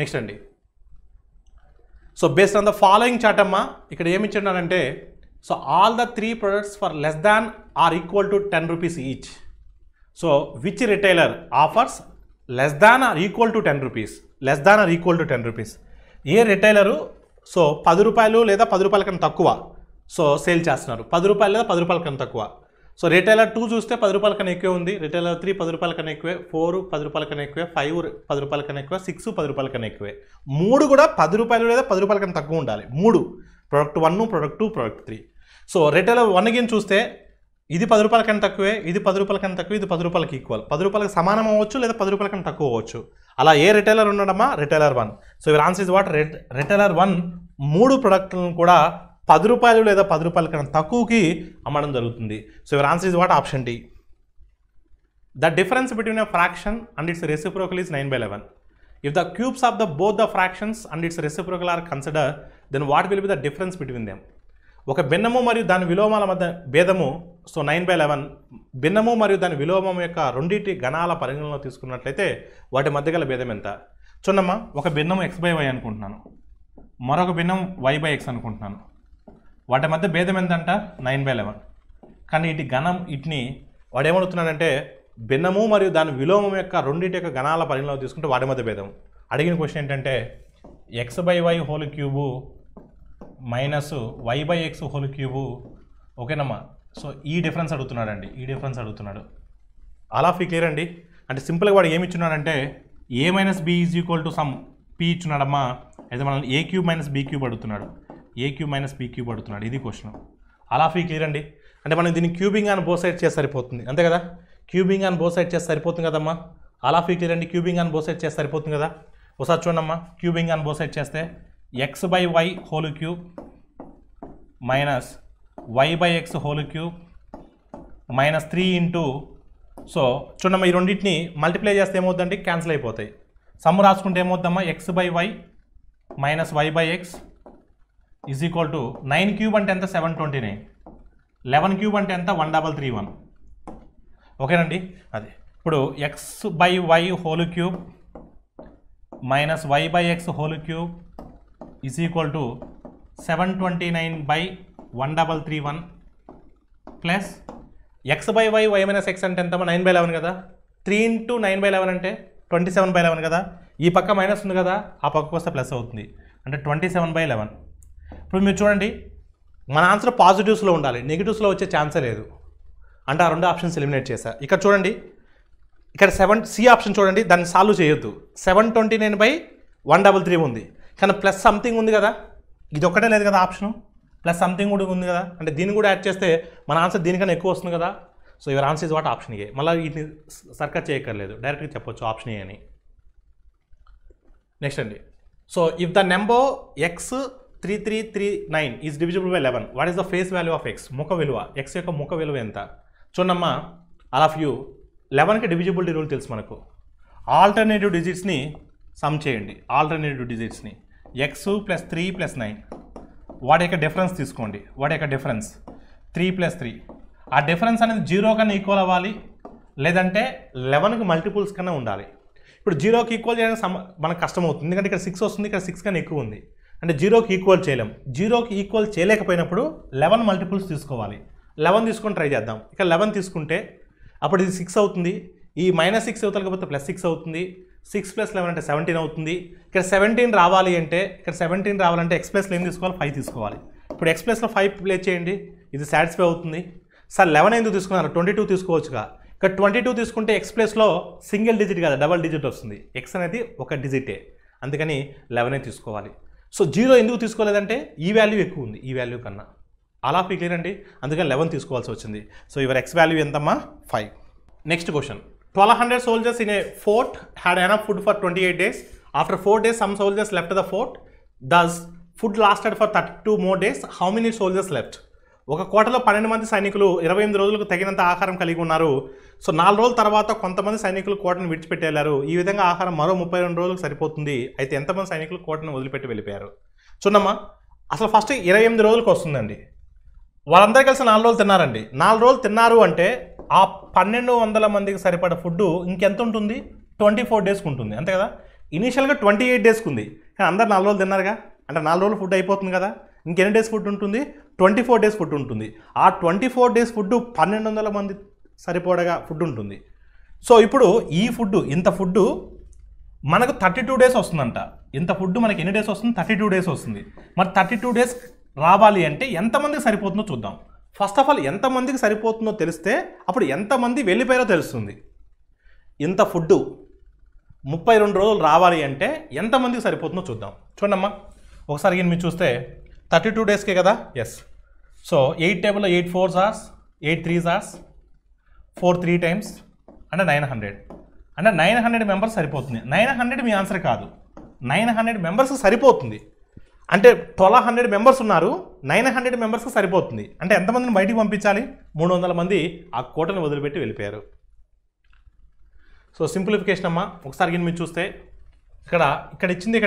Next అండి, so based on the following chart అమ్మా, ఇక్కడ ఏమి ఇచ్చాడంటే so all the 3 products for less than or equal to 10 rupees each. So which retailer offers less than or equal to 10 rupees? Less than or equal to 10 rupees. ఏ రిటైలరు సో 10 రూపాయలు లేదా 10 రూపాయల కన్నా తక్కువ సో సేల్ చేస్తున్నారు. 10 రూపాయలు లేదా 10 రూపాయల కన్నా తక్కువ. సో రిటైలర్ 2 చూస్తే 10 రూపాయల కన్నా ఎక్కువే ఉంది. రిటైలర్ 3 10 రూపాయల కన్నా ఎక్కువే, 4 10 రూపాయల కన్నా ఎక్కువే, 5 10 రూపాయల కన్నా ఎక్కువ, 6 10 రూపాయల కన్నా ఎక్కువే. 3 కూడా 10 రూపాయలు లేదా 10 రూపాయల కన్నా తక్కువ ఉండాలి. 3 product 1, product 2, product 3. So retailer 1 గిన్ చూస్తే ఇది 10 రూపాయల కన్నా తక్కువే, ఇది 10 రూపాయల కన్నా తక్కువ, ఇది 10 రూపాయలకి ఈక్వల్. 10 రూపాయలకి సమానం అవ్వచ్చు లేదా 10 రూపాయల కన్నా తక్కువ అవ్వచ్చు. అలా ఏ రిటైలర్ ఉన్నాడమ్మా? Retailer 1. So your answer is what? Retailer 1 3 ప్రొడక్ట్లను కూడా 10 రూపాయలు లేదా 10 రూపాయల కన్నా తక్కువకి అమ్మడం జరుగుతుంది. So your answer is what? Option D. The difference between a fraction and its reciprocal is 9/11. If the cubes of the both the fractions and its reciprocal are consider, then what will be the difference between them? ఒక భిన్నము మరియు దాని విలోమాల మధ్య భేదము సో 9/11. భిన్నము మరియు దాని విలోమం యొక్క రెండింటి గణాల పరిగణనలో తీసుకున్నట్లయితే వాటి మధ్య గల భేదం ఎంత? చూడమ్మా, ఒక భిన్నము x/y అనుకుంటున్నాను, మరొక భిన్నం y/x అనుకుంటున్నాను. వాటి మధ్య భేదం ఎంతంట? 9/11. కానీ ఇటు గణం ఇటుని వాడు ఏమడుగుతున్నాడంటే భిన్నము మరియు దాని విలోమం యొక్క రెండింటి యొక్క గణాల పరిగణనలో తీసుకుంటే వాటి మధ్య భేదం. అడిగిన క్వశ్చన్ ఏంటంటే x/y whole cube minus y/x whole cube. ఓకేనమ్మా? సో ఈ డిఫరెన్స్ అడుగుతున్నాడండి, ఈ డిఫరెన్స్ అడుగుతున్నాడు. అలా ఫీ క్లియర్ అండి. అంటే సింపుల్గా వాడు ఏమి ఇచ్చున్నాడంటే a minus b is equal to some p ఇచ్చున్నాడమ్మా. అయితే మనల్ని a cube minus b cube అడుగుతున్నాడు, a cube minus b cube అడుగుతున్నాడు. ఇది క్వశ్చన్. అలా ఫీ క్లియర్ అండి. అంటే మనం దీన్ని క్యూబింగ్ అని బోత్ సైడ్ చేస్తే సరిపోతుంది, అంతే కదా? క్యూబింగ్ అని బోత్ సైడ్ చేస్తే సరిపోతుంది కదమ్మా. అలా ఫీ క్లియర్ అండి. క్యూబింగ్ అని బోత్ సైడ్ చేస్తే సరిపోతుంది కదా. ఒకసారి చూడమ్మా, క్యూబింగ్ అని బోత్ సైడ్ చేస్తే x/y whole cube minus y/x whole cube minus 3 into so చూడమ్మా, ఈ రెండింటిని మల్టిప్లై చేస్తే ఏమవుతుందండి? క్యాన్సిల్ అయిపోతాయి. సమ్ రాసుకుంటే ఏమవుతుందమ్మా? x/y minus y/x is equal to 9 cube అంటే ఎంత? 729. 11 క్యూబ్ అంటే ఎంత? 1331. ఓకేనండి? అది ఇప్పుడు x/y whole cube minus y/x whole cube is equal to 729/1331 plus x/y y minus x అంటే ఎంత? 9/11 కదా. 3 ఇంటూ 9/11 అంటే 27/11 కదా. ఈ పక్క మైనస్ ఉంది కదా, ఆ పక్కకు వస్తే ప్లస్ అవుతుంది, అంటే 27/11. ఇప్పుడు మీరు చూడండి, మన ఆన్సర్ పాజిటివ్స్లో ఉండాలి, నెగిటివ్స్లో వచ్చే ఛాన్సే లేదు. అంటే ఆ 2 ఆప్షన్స్ ఎలిమినేట్ చేశా. ఇక్కడ చూడండి, ఇక్కడ 7C ఆప్షన్ చూడండి, దాన్ని సాల్వ్ చేయొద్దు. 729/133 ఉంది, కానీ ప్లస్ సంథింగ్ ఉంది కదా. ఇది ఒక్కటే లేదు కదా ఆప్షను, ప్లస్ సంథింగ్ కూడా ఉంది కదా. అంటే దీన్ని కూడా యాడ్ చేస్తే మన ఆన్సర్ దీనికన్నా ఎక్కువ వస్తుంది కదా. So your answer is what? Option ఏ. మళ్ళీ వీటిని సర్కట్ చేయక్కర్లేదు, డైరెక్ట్గా చెప్పొచ్చు ఆప్షన్ ఏ అని. నెక్స్ట్ అండి, so if the number x 3339 is divisible by 11, what is the face value of x? ముఖ విలువ, ఎక్స్ యొక్క ముఖ విలువ ఎంత? చూడమ్మా, ఆల్ ఆఫ్ యూ 11కి డివిజిబిలిటీ రూల్ తెలుసు మనకు. ఆల్టర్నేటివ్ డిజిట్స్ని సమ్ చేయండి. ఆల్టర్నేటివ్ డిజిట్స్ని ఎక్స్ ప్లస్ 3 ప్లస్ 9, వాటి యొక్క డిఫరెన్స్ తీసుకోండి. వాటి యొక్క డిఫరెన్స్ 3 ప్లస్ 3. ఆ డిఫరెన్స్ అనేది 0 కన్నా ఈక్వల్ అవ్వాలి, లేదంటే 11కి మల్టిపుల్స్ కన్నా ఉండాలి. ఇప్పుడు 0కి ఈక్వల్ చేయడానికి మనకు కష్టం అవుతుంది, ఎందుకంటే ఇక్కడ 6 వస్తుంది, ఇక్కడ 6 కన్నా ఎక్కువ ఉంది. అంటే 0కి ఈక్వల్ చేయలేం. 0కి ఈక్వల్ చేయలేకపోయినప్పుడు 11 మల్టిపుల్స్ తీసుకోవాలి. 11 తీసుకొని ట్రై చేద్దాం. ఇక్కడ 11 తీసుకుంటే అప్పుడు ఇది 6 అవుతుంది. ఈ -6 అవుతాకపోతే +6 అవుతుంది. 6 + 11 అంటే 17 అవుతుంది. ఇక్కడ 17 రావాలి అంటే, ఎక్స్ ప్లస్లో ఏం తీసుకోవాలి? 5 తీసుకోవాలి. ఇప్పుడు ఎక్స్ ప్లస్లో 5 ప్లే చేయండి, ఇది సాటిస్ఫై అవుతుంది. సార్ 11 ఎందుకు తీసుకున్నారు? 22 తీసుకోవచ్చుగా. ఇక్కడ 22 తీసుకుంటే ఎక్స్ ప్లస్లో సింగిల్ డిజిట్ కాదు, డబల్ డిజిట్ వస్తుంది. ఎక్స్ అనేది ఒక డిజిటే, అందుకని 11 తీసుకోవాలి. సో 0 ఎందుకు తీసుకోలేదంటే ఈ వాల్యూ ఎక్కువ ఉంది ఈ వాల్యూ కన్నా. అలా క్లియర్ అండి, అందుకని 11 తీసుకోవాల్సి వచ్చింది. సో యువర్ ఎక్స్ వాల్యూ ఎంతమ్మా? 5. Next question, 1200 soldiers in a fort had enough food for 28 days. After 4 days, some soldiers left the fort. Thus, food lasted for 32 more days. How many soldiers left? ఒక కోటలో 12 మంది సైనికులు 28 రోజులకు తగినంత ఆహారం కలిగి ఉన్నారు. సో 4 రోజుల తర్వాత కొంతమంది సైనికులు కోటను విడిచిపెట్టి వెళ్ళారు. ఈ విధంగా ఆహారం మరో 32 రోజులకు సరిపోతుంది. అయితే ఎంతమంది సైనికులు కోటను వదిలిపెట్టి వెళ్ళిపోయారు? చూడమ్మా, అసలు ఫస్ట్ 28 రోజులకు వస్తుందండి. వాళ్ళందరూ కలిసి 4 రోజులు తిన్నారండి. 4 రోజులు తిన్నారు అంటే ఆ 1200 మందికి సరిపడ ఫుడ్ ఇంకెంత ఉంటుంది? 24 డేస్కి ఉంటుంది, అంతే కదా. ఇనీషియల్గా 28 డేస్కి ఉంది, కానీ అందరు 4 రోజులు తిన్నారుగా, అంటే 4 రోజులు ఫుడ్ అయిపోతుంది కదా. ఇంకెన్ని డేస్ ఫుడ్ ఉంటుంది? 24 డేస్ ఫుడ్ ఉంటుంది. ఆ 24 డేస్ ఫుడ్ 1200 మంది సరిపడగా ఫుడ్ ఉంటుంది. సో ఇప్పుడు ఈ ఫుడ్, ఇంత ఫుడ్ మనకు 32 డేస్ వస్తుందంట. ఇంత ఫుడ్ మనకి ఎన్ని డేస్ వస్తుంది? 32 డేస్ వస్తుంది. మరి 32 డేస్ రావాలి అంటే ఎంతమందికి సరిపోతుందో చూద్దాం. ఫస్ట్ ఆఫ్ ఆల్ ఎంతమందికి సరిపోతుందో తెలిస్తే అప్పుడు ఎంతమంది వెళ్ళిపోయారో తెలుస్తుంది. ఇంత ఫుడ్ 32 రోజులు రావాలి అంటే ఎంతమందికి సరిపోతుందో చూద్దాం. చూడమ్మా, ఒకసారి మీరు చూస్తే 32 డేస్కే కదా. ఎస్. సో 8 టేబుల్లో 8 4s are 8 3s are 4 3 times అంటే 900. అంటే 900 మెంబర్స్ సరిపోతుంది. 900 మీ ఆన్సర్ కాదు, 900 మెంబర్స్ సరిపోతుంది. అంటే 1200 మెంబర్స్ ఉన్నారు, 900 మెంబర్స్కి సరిపోతుంది. అంటే ఎంతమందిని బయటికి పంపించాలి? 300 మంది ఆ కోటను వదిలిపెట్టి వెళ్ళిపోయారు. సో సింప్లిఫికేషన్ అమ్మా, ఒకసారి మీరు చూస్తే ఇక్కడ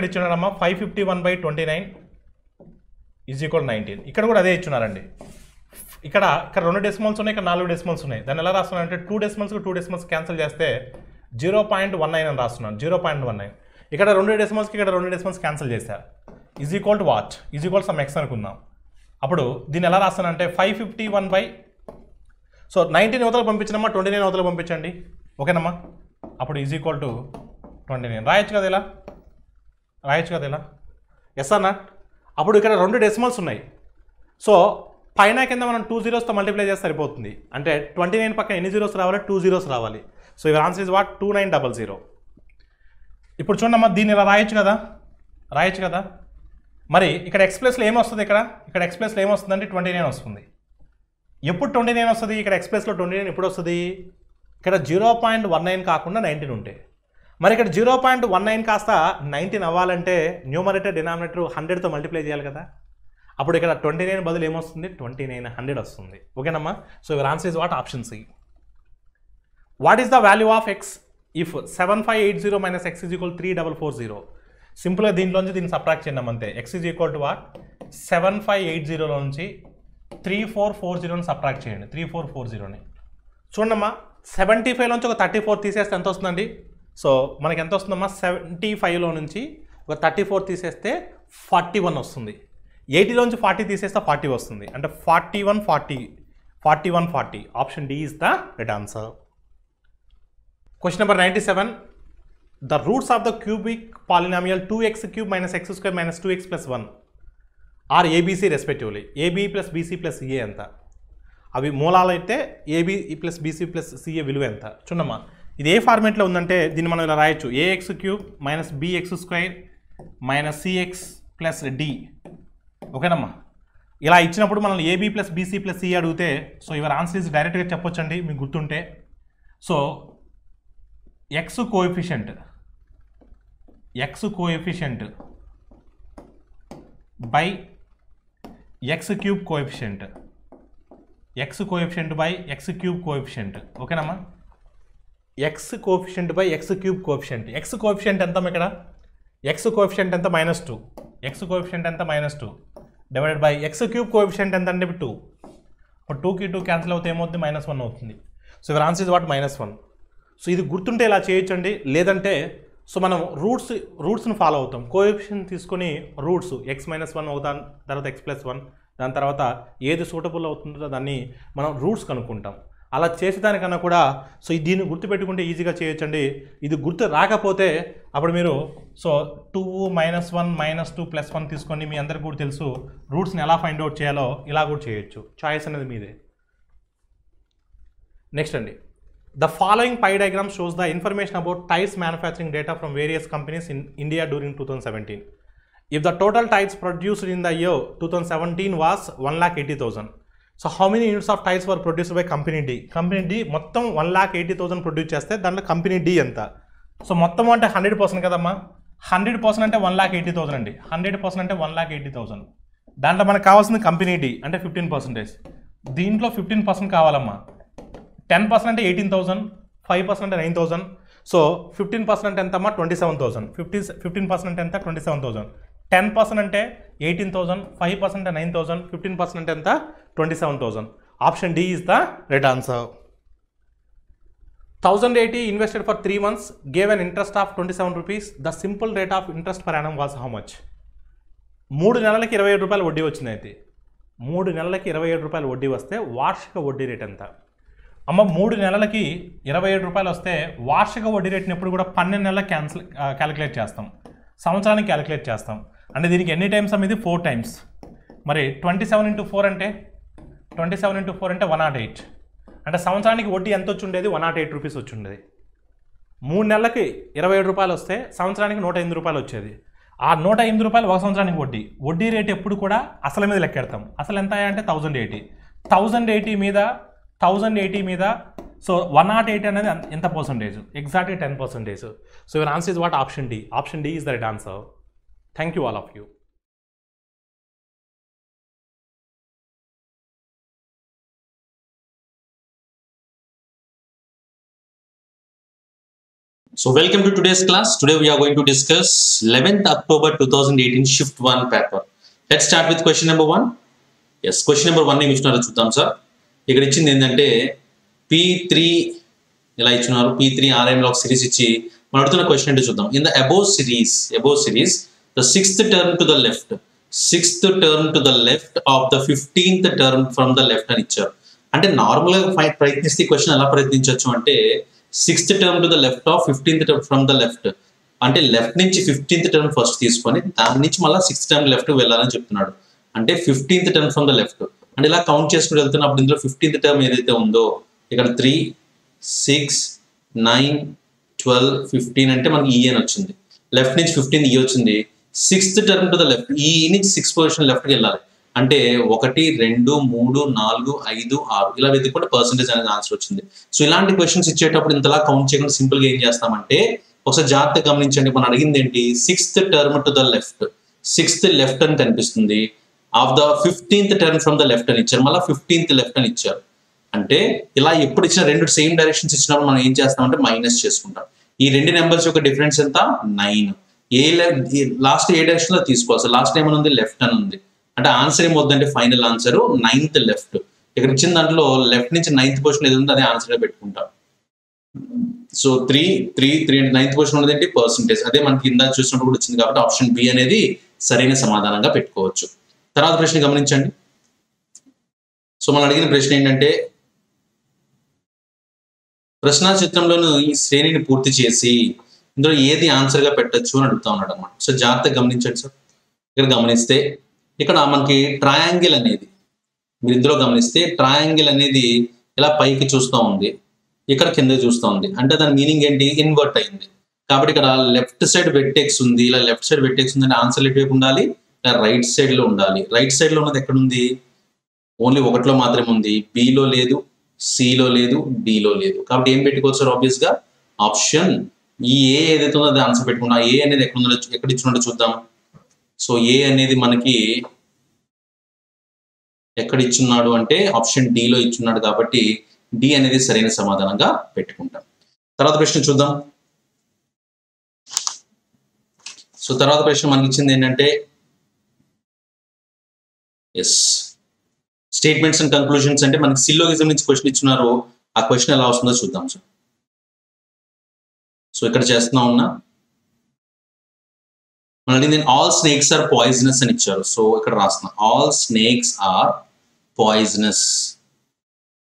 ఇచ్చినారమ్మా 551/29 ఈజ్ ఈక్వల్ 19. ఇక్కడ కూడా అదే ఇచ్చున్నారండి. ఇక్కడ 2 డెసిమల్స్ ఉన్నాయి, ఇక్కడ 4 డెసిమల్స్ ఉన్నాయి. దాన్ని ఎలా రాస్తున్నారంటే 2 డెసిమల్స్కి 2 డెసిమల్స్ క్యాన్సిల్ చేస్తే 0.19 అని రాస్తున్నాను. 0.19. ఇక్కడ 2 డెసిమల్స్కి ఇక్కడ 2 డెసిమల్స్ క్యాన్సిల్ చేశారు. Is equal to what? Is equal some X అనుకుందాం. అప్పుడు దీన్ని ఎలా రాస్తానంటే 551 సో 19 అవతల పంపించినమ్మా, 29 అవతల పంపించండి, ఓకేనమ్మా. అప్పుడు ఈజ్ ఈక్వల్ టు 29 రాయొచ్చు కదా ఇలా. ఎస్ అన్నా. అప్పుడు ఇక్కడ 2 డెసిమల్స్ ఉన్నాయి. సో పైన కింద మనం 2 zeros మల్టిప్లై చేస్తే సరిపోతుంది. అంటే 29 పక్కన ఎన్ని జీరోస్ రావాలి? 2 zeros రావాలి. So your answer is what? 2900. ఇప్పుడు చూడమ్మా, దీన్ని ఇలా రాయొచ్చు కదా. మరి ఇక్కడ ఎక్స్ ప్లస్లో ఏమొస్తుంది? ఇక్కడ ఎక్స్ ప్లస్లో ఏమొస్తుందంటే 29 వస్తుంది. ఎప్పుడు 29 వస్తుంది? ఇక్కడ ఎక్స్ ప్లస్లో 29 ఎప్పుడు వస్తుంది? ఇక్కడ 0.19 కాకుండా 19 ఉంటే. మరి ఇక్కడ 0.19 కాస్త 19 అవ్వాలంటే న్యూమరేటర్ డినామినేటర్ 100తో మల్టిప్లై చేయాలి కదా. అప్పుడు ఇక్కడ 29 బదులు ఏమొస్తుంది? 2900 వస్తుంది, ఓకేనమ్మా. So your answer is what? Option C. What is the value of x if 7580 minus x is equal 3440? సింపుల్గా దీంట్లోంచి దీన్ని సబ్ట్రాక్ట్ చేద్దాం అంతే. X is equal to what? 7580లో నుంచి 3440ని సబ్ట్రాక్ట్ చేయండి. 3440ని చూడమ్మా, 75 నుంచి ఒక 34 తీసేస్తే ఎంత వస్తుందండి? సో మనకి ఎంత వస్తుందమ్మా? 75లో నుంచి ఒక 34 తీసేస్తే 41 వస్తుంది. 80లోంచి 40 తీసేస్తే 40 వస్తుంది. అంటే 4140. Option D is the right answer. Question number 97. The roots of the cubic polynomial 2x³ minus x² minus 2x plus 1 are ABC respectively. AB plus BC plus CA ఎంత? అవి మూలాలు అయితే AB plus BC plus CA విలువ ఎంత? చూడమ్మా, ఇది ఏ ఫార్మేట్లో ఉందంటే దీన్ని మనం ఇలా రాయొచ్చు. AX³ minus BX² minus CX plus D, ఓకేనమ్మా. ఇలా ఇచ్చినప్పుడు మనం AB plus BC plus CA అడిగితే సో యువర్ ఆన్సర్ ఇస్ డైరెక్ట్గా చెప్పొచ్చండి మీకు గుర్తుంటే. So x coefficient x coefficient by x cube coefficient, x coefficient by x cube coefficient. ఓకేనమ్మా, x coefficient by x cube coefficient. X coefficient ఎంత ఇక్కడ? ఎక్స్ కోఎఫిషియంట్ ఎంత? -2. ఎక్స్ కోఎఫిషియంట్ ఎంత? -2 divided by x cube coefficient ఎంత అంటే 2. ఇప్పుడు 2కి 2 క్యాన్సిల్ అవుతే ఏమవుతుంది? -1 అవుతుంది. So your answer is what? -1. So ఇది గుర్తుంటే ఇలా చేయొచ్చండి. లేదంటే సో మనం రూట్స్ని ఫాలో అవుతాం. కోఎఫిషియంట్ తీసుకొని రూట్స్ x-1 అవుతాం, తర్వాత x+1, దాని తర్వాత ఏది సూటబుల్ అవుతుందో దాన్ని మనం రూట్స్ కనుక్కుంటాం. అలా చేసేదానికన్నా కూడా సో దీన్ని గుర్తుపెట్టుకుంటే ఈజీగా చేయొచ్చండి. ఇది గుర్తు రాకపోతే అప్పుడు మీరు సో 2 -1 -2 +1 తీసుకొని మీ అందరికీ కూడా తెలుసు రూట్స్ని ఎలా ఫైండ్ అవుట్ చేయాలో ఇలా కూడా చేయొచ్చు. చాయిస్ అనేది మీదే. నెక్స్ట్ అండి, the following pie diagram shows the information about tyres manufacturing data from various companies in India during 2017. If the total tyres produced in the year 2017 was 1,80,000. So how many units of tyres were produced by company D? Company D మొత్తం 1,80,000 ప్రొడ్యూస్ చేస్తే దాంట్లో కంపెనీ డి ఎంత? సో మొత్తం అంటే 100% కదమ్మా. 100% అంటే 1,80,000 అండి. 100% అంటే 1,80,000. దాంట్లో మనకు కావాల్సింది కంపెనీ డి అంటే 15%. దీంట్లో 15% కావాలమ్మా. 10% అంటే 18,000, 5% అంటే 9,000. సో 15% ఎంత అమ్మా? 27,000. 15% ఎంత? 27,000. 10% అంటే 18,000, 5% అంటే 9,000, 15% అంటే ఎంత? 27,000. Option D is the right answer. 1,080 invested for 3 months gave an interest of 27 rupees. The simple rate of interest per annum was how much? 3 నెలలకి 27 రూపాయలు వడ్డీ వచ్చింది. అయితే 3 నెలలకి 27 రూపాయలు వడ్డీ వస్తే వార్షిక వడ్డీ రేట్ ఎంత? అమ్మ 3 నెలలకి 27 రూపాయలు వస్తే వార్షిక వడ్డీ రేట్ని ఎప్పుడు కూడా 12 నెలలకు క్యాలిక్యులేట్ చేస్తాం, సంవత్సరానికి క్యాలిక్యులేట్ చేస్తాం. అంటే దీనికి ఎన్ని టైమ్స్ అమ్మ? ఇది 4 టైమ్స్. మరి 27 × 4 అంటే 108. అంటే సంవత్సరానికి వడ్డీ ఎంత వచ్చి ఉండేది? 108 రూపీస్ వచ్చి ఉండేది. 3 నెలలకి 27 రూపాయలు వస్తే సంవత్సరానికి 108 రూపాయలు వచ్చేది. ఆ 108 రూపాయలు ఒక సంవత్సరానికి వడ్డీ. వడ్డీ రేట్ ఎప్పుడు కూడా అసలు మీద లెక్కెడతాం. అసలు ఎంత అంటే 1,080 మీద సో 108 అనేది ఎంత percentage? Exactly 10%. So your answer is what? Option D. Option D is the right answer. Thank you all of you. So welcome to today's class. Today we are going to discuss 11th October 2018 shift 1 paper. Let's start with question number 1. Yes, question number 1 ఏమి ఇచ్చినారో చూద్దాం సార్. ఇక్కడ ఇచ్చింది ఏంటంటే P3 ఇలా ఇచ్చినారు. P3 RM లో ఒక సిరీస్ ఇచ్చి మనం అడుగుతున్న క్వశ్చన్ ఏంటో చూద్దాం. In the above series the 6th term to the left of the 15th term from the left అని ఇచ్చారు. అంటే నార్మల్ గా ప్రయత్నిస్తే క్వశ్చన్ ఎలా ప్రయత్నించవచ్చు అంటే 6th term to the left of 15th term from the left అంటే లెఫ్ట్ నుంచి 15th term ఫస్ట్ తీసుకొని దాని నుంచి మళ్ళీ 6th term లెఫ్ట్ వెళ్ళాలని చెప్తున్నాడు. అంటే 15th term from the left అంటే ఇలా కౌంట్ చేసుకుని వెళ్తున్నప్పుడు ఇందులో 15th term ఏదైతే ఉందో ఇక్కడ 3, 6, 9, 12, 15 అంటే మనకి ఈ అని వచ్చింది. లెఫ్ట్ నుంచి 15 ఈ వచ్చింది. 6th term to the left ఈ నుంచి 6 పొజిషన్ లెఫ్ట్కి వెళ్ళాలి. అంటే 1, 2, 3, 4, 5, 6 ఇలా వెతుక్కుంటే పర్సెంటేజ్ అనేది ఆన్సర్ వచ్చింది. సో ఇలాంటి క్వశ్చన్స్ ఇచ్చేటప్పుడు ఇంతలా కౌంట్ చేయకుండా సింపుల్గా ఏం చేస్తామంటే ఒకసారి జాగ్రత్తగా గమనించండి. మనం అడిగింది ఏంటి? 6th term to the left, 6th left అని కనిపిస్తుంది. Of the 15th term from the left అని ఇచ్చారు, మళ్ళీ 15th లెఫ్ట్ అని ఇచ్చారు. అంటే ఇలా ఎప్పుడు ఇచ్చిన రెండు సేమ్ డైరెక్షన్స్ ఇచ్చినప్పుడు మనం ఏం చేస్తామంటే మైనస్ చేసుకుంటాం. ఈ రెండు నెంబర్స్ యొక్క డిఫరెన్స్ ఎంత? 9. లాస్ట్ ఏ డైరెక్షన్ లో తీసుకోవాలి. లాస్ట్ ఏమని ఉంది? లెఫ్ట్ అని ఉంది. అంటే ఆన్సర్ ఏమవుతుందంటే ఫైనల్ ఆన్సర్ 9th లెఫ్ట్. ఇక్కడ ఇచ్చిన దాంట్లో లెఫ్ట్ నుంచి 9th పొజిషన్ ఏది ఉందో అదే ఆన్సర్ గా పెట్టుకుంటాం. సో 3 అంటే 9th పొజిషన్ ఉన్నది ఏంటి? పర్సెంటేజ్. అదే మనకి ఇందాక చూసినప్పుడు కూడా వచ్చింది కాబట్టి ఆప్షన్ బి అనేది సరైన సమాధానంగా పెట్టుకోవచ్చు. తర్వాత ప్రశ్న గమనించండి. సో మనం అడిగిన ప్రశ్న ఏంటంటే ప్రశ్నా చిత్రంలోను ఈ శ్రేణిని పూర్తి చేసి ఇందులో ఏది ఆన్సర్ గా పెట్టచ్చు అని అడుగుతా ఉన్నాడు అనమాట. సో జాగ్రత్తగా గమనించండి సార్. ఇక్కడ గమనిస్తే ఇక్కడ మనకి ట్రయాంగిల్ అనేది మీరు ఇందులో గమనిస్తే ట్రయాంగిల్ అనేది ఇలా పైకి చూస్తూ ఉంది, ఇక్కడ కిందకి చూస్తూ ఉంది. అంటే దాని మీనింగ్ ఏంటి? ఇన్వర్ట్ అయింది. కాబట్టి ఇక్కడ లెఫ్ట్ సైడ్ వెట్టెక్స్ ఉంది, ఇలా లెఫ్ట్ సైడ్ వెట్టెక్స్ ఉంది అంటే ఆన్సర్ ఎటువైపు ఉండాలి? ఇలా రైట్ సైడ్ లో ఉండాలి. రైట్ సైడ్ లో ఉన్నది ఎక్కడుంది? ఓన్లీ 1లో మాత్రమే ఉంది. బిలో లేదు, సిలో లేదు, డిలో లేదు. కాబట్టి ఏం పెట్టుకోవచ్చు సార్? ఆబ్వియస్ గా ఆప్షన్ ఈ ఏ ఏదైతే ఉందో అది ఆన్సర్ పెట్టుకుంటాం. ఏ అనేది ఎక్కడ ఇచ్చినట్టు చూద్దాం. సో ఏ అనేది మనకి ఎక్కడ ఇచ్చున్నాడు అంటే ఆప్షన్ డిలో ఇచ్చున్నాడు కాబట్టి డి అనేది సరైన సమాధానంగా పెట్టుకుంటాం. తర్వాత ప్రశ్న చూద్దాం. సో తర్వాత ప్రశ్న మనకి ఇచ్చింది ఏంటంటే ఎస్ స్టేట్మెంట్స్ అండ్ కన్క్లూజన్స్ అంటే మనకి సిల్లోగిజం నుంచి క్వశ్చన్ ఇచ్చున్నారు. ఆ క్వశ్చన్ ఎలా వస్తుందో చూద్దాం సార్. సో ఇక్కడ చేస్తున్నా ఉన్నా మళ్ళీ ఆల్ స్నేక్స్ ఆర్ పాయిజనస్ అని ఇచ్చారు. సో ఇక్కడ రాస్తున్నా ఆల్ స్నేక్స్ ఆర్ పాయిజనస్.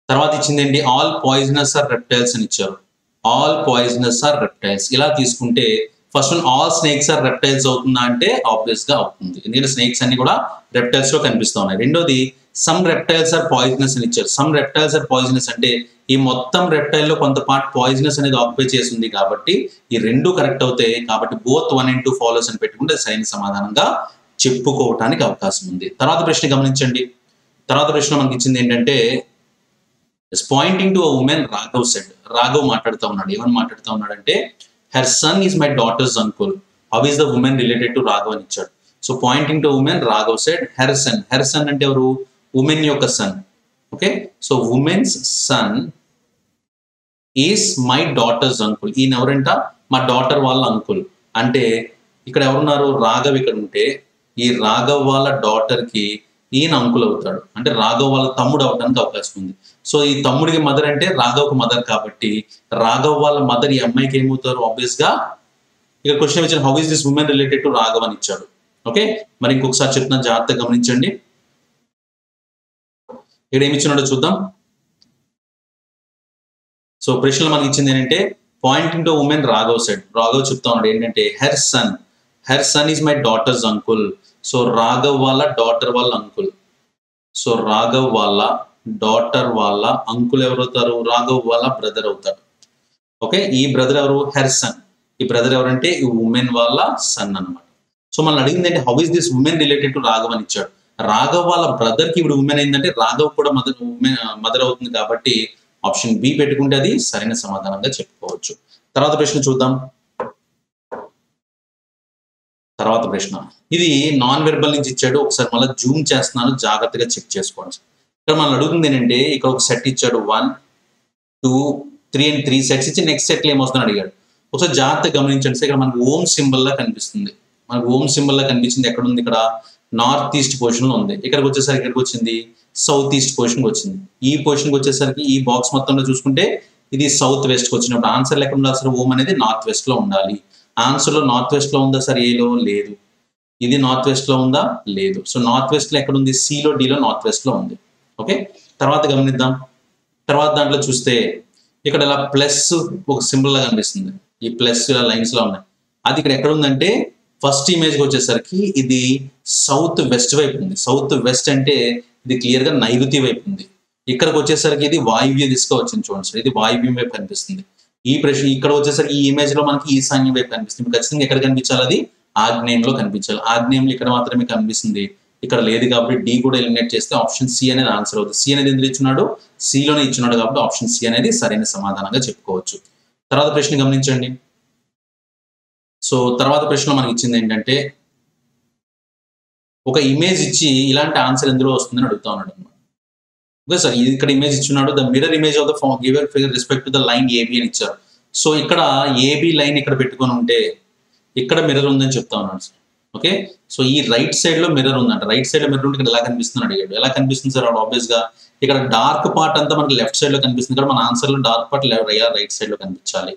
తర్వాత ఇచ్చింది ఏంటి ఆల్ పాయిజనస్ ఆర్ రెప్టైల్స్ అని ఇచ్చారు. All poisonous are reptiles. ఇలా తీసుకుంటే first one all snakes are reptiles అవుతుందా అంటే ఆబ్వియస్ గా అవుతుంది, ఎందుకంటే స్నేక్స్ అన్ని కూడా రెప్టైల్స్ లో కనిపిస్తూ ఉన్నాయి. రెండోది సమ్ రెప్టైల్స్ ఆర్ పాయిజనస్ అని ఇచ్చారు. సమ్ రెప్టైల్స్ ఆర్ పాయిజనస్ అంటే ఈ మొత్తం రెప్టైల్ లో కొంత పార్ట్ పాయిజనస్ అనేది ఆక్యుపై చేసింది కాబట్టి ఈ రెండు కరెక్ట్ అవుతాయి. కాబట్టి బోత్ 1 and 2 ఫాలోస్ అని పెట్టుకుంటే సరైన సమాధానంగా చెప్పుకోవటానికి అవకాశం ఉంది. తర్వాత ప్రశ్న గమనించండి. తర్వాత ప్రశ్న మనకి ఇచ్చింది ఏంటంటే pointing to a woman Raghav said. Raghav మాట్లాడుతూ ఉన్నాడు. ఏమని మాట్లాడుతూ ఉన్నాడు అంటే her son is my daughter's uncle, how is the woman related to Raghav అని ఇచ్చాడు. So pointing to woman Raghav said her son. Her son అంటే ఎవరు? ఉమెన్ యొక్క son. Okay, so woman's son is my daughter's uncle. ఈయన ఎవరంట? మా డాటర్ వాళ్ళ అంకుల్. అంటే ఇక్కడ ఎవరున్నారు? రాఘవ్ ఇక్కడ ఉంటే ఈ రాఘవ్ వాళ్ళ డాటర్ కి ఈయన అంకుల్ అవుతాడు, అంటే రాఘవ్ వాళ్ళ తమ్ముడు అవడానికి అవకాశం ఉంది. సో ఈ తమ్ముడికి మదర్ అంటే రాఘవ్కి మదర్ కాబట్టి రాఘవ్ వాళ్ళ మదర్ ఈ అమ్మాయికి ఏమవుతారు? ఆబ్వియస్ గా ఇక్కడ క్వశ్చన్ ఇచ్చిన how is this woman related to Raghav అని ఇచ్చాడు. ఓకే, మరి ఇంకొకసారి చెప్తున్నాను, జాగ్రత్తగా గమనించండి. ఇక్కడ ఏమి ఇచ్చినాడో చూద్దాం. సో ప్రశ్నలు మనకి ఇచ్చింది ఏంటంటే pointing to woman Raghav said. Raghav చెప్తా ఉన్నాడు ఏంటంటే her son is my daughter's uncle. So Raghav వాళ్ళ డాటర్ వాళ్ళ అంకుల్. సో రాఘవ్ వాళ్ళ డాటర్ వాళ్ళ అంకుల్ ఎవరవుతారు? రాఘవ్ వాళ్ళ బ్రదర్ అవుతాడు. ఓకే, ఈ బ్రదర్ ఎవరు? Her son. ఈ బ్రదర్ ఎవరంటే ఈ ఉమెన్ వాళ్ళ సన్ అన్నమాట. సో మనం అడిగింది అంటే how is this woman related to Raghav అని ఇచ్చాడు. రాఘవ్ వాళ్ళ బ్రదర్ కి ఇప్పుడు ఉమెన్ అయిందంటే రాఘవ్ కూడా మదర్ అవుతుంది కాబట్టి ఆప్షన్ బి పెట్టుకుంటే అది సరైన సమాధానంగా చెప్పుకోవచ్చు. తర్వాత ప్రశ్న చూద్దాం. తర్వాత ప్రశ్న ఇది నాన్ వెర్బల్ నుంచి ఇచ్చాడు. ఒకసారి మళ్ళీ జూమ్ చేస్తున్నాను, జాగ్రత్తగా చెక్ చేసుకోండి. ఇక్కడ మనం అడుగుతుంది ఏంటంటే ఇక్కడ ఒక సెట్ ఇచ్చాడు 1, 2, 3 and 3 సెట్స్ ఇచ్చి నెక్స్ట్ సెట్ లో ఏమొస్తుందని అడిగాడు. ఒకసారి జాగ్రత్తగా గమనించండి. ఇక్కడ మనకు ఓం సింబల్ లా కనిపిస్తుంది. మనకు ఓం సింబల్ లా కనిపించింది ఎక్కడ ఉంది? ఇక్కడ నార్త్ ఈస్ట్ పొజిషన్ లో ఉంది. ఇక్కడికి వచ్చేసరికి ఎక్కడికి వచ్చింది? సౌత్ ఈస్ట్ పొజిషన్ వచ్చింది. ఈ పొజిషన్ వచ్చేసరికి ఈ బాక్స్ మొత్తంలో చూసుకుంటే ఇది సౌత్ వెస్ట్ కి వచ్చినప్పుడు ఆన్సర్ ఎక్కడ ఉండాలి సార్? ఓం అనేది నార్త్ వెస్ట్ లో ఉండాలి. ఆన్సర్ లో నార్త్ వెస్ట్ లో ఉందా సార్? ఏలో లేదు. ఇది నార్త్ వెస్ట్ లో ఉందా? లేదు. సో నార్త్ వెస్ట్ లో ఎక్కడ ఉంది? సిలో డిలో నార్త్ వెస్ట్ లో ఉంది. ఓకే, తర్వాత గమనిద్దాం. తర్వాత దాంట్లో చూస్తే ఇక్కడ ఇలా ప్లస్ ఒక సింబల్ లా కనిపిస్తుంది. ఈ ప్లస్ ఇలా లైన్స్ లా ఉన్నాయి. అది ఇక్కడ ఎక్కడ ఉందంటే ఫస్ట్ ఇమేజ్ కి వచ్చేసరికి ఇది సౌత్ వెస్ట్ వైపు ఉంది. సౌత్ వెస్ట్ అంటే ఇది క్లియర్ గా నైరుతి వైపు ఉంది. ఇక్కడికి వచ్చేసరికి ఇది వాయువ్య దిశగా వచ్చింది. చూడండి సార్, ఇది వాయువ్యం వైపు కనిపిస్తుంది. ఈ ప్రశ్న ఇక్కడ వచ్చేసరికి ఈ ఇమేజ్ లో మనకి ఈశాన్యం వైపు కనిపిస్తుంది. ఖచ్చితంగా ఎక్కడ కనిపించాలి? అది ఆగ్నేయంలో కనిపించాలి. ఆగ్నేయంలో ఇక్కడ మాత్రమే కనిపిస్తుంది, ఇక్కడ లేదు కాబట్టి డి కూడా ఎలిమినేట్ చేస్తే ఆప్షన్ సి అనేది ఆన్సర్ అవుతుంది. సి అనేది ఎందులో ఇచ్చున్నాడు? సిలోనే ఇచ్చున్నాడు కాబట్టి ఆప్షన్ సి అనేది సరైన సమాధానంగా చెప్పుకోవచ్చు. తర్వాత ప్రశ్న గమనించండి. సో తర్వాత ప్రశ్న మనకి ఇచ్చింది ఏంటంటే ఒక ఇమేజ్ ఇచ్చి ఇలాంటి ఆన్సర్ ఎందులో వస్తుందని అడుగుతా ఉన్నాడు అనమాట. ఓకే సార్, ఇక్కడ ఇమేజ్ ఇచ్చున్నాడు. The mirror image of the given figure respect to the line AB అని ఇచ్చారు. సో ఇక్కడ ఏబి లైన్ ఇక్కడ పెట్టుకొని ఉంటే ఇక్కడ మిర్రర్ ఉందని చెప్తా ఉన్నాడు సార్. ఓకే, సో ఈ రైట్ సైడ్ లో మిర్రర్ ఉందంట. రైట్ సైడ్ లో మిర్రర్ ఉంటే ఇక్కడ ఎలా కనిపిస్తుంది అడిగాడు. ఎలా కనిపిస్తుంది సార్? ఆబ్వియస్ గా ఇక్కడ డార్క్ పార్ట్ అంతా మనకి లెఫ్ట్ సైడ్ లో కనిపిస్తుంది. ఇక్కడ మన ఆన్సర్ లో డార్క్ పార్ట్ రైట్ సైడ్ లో కనిపించాలి.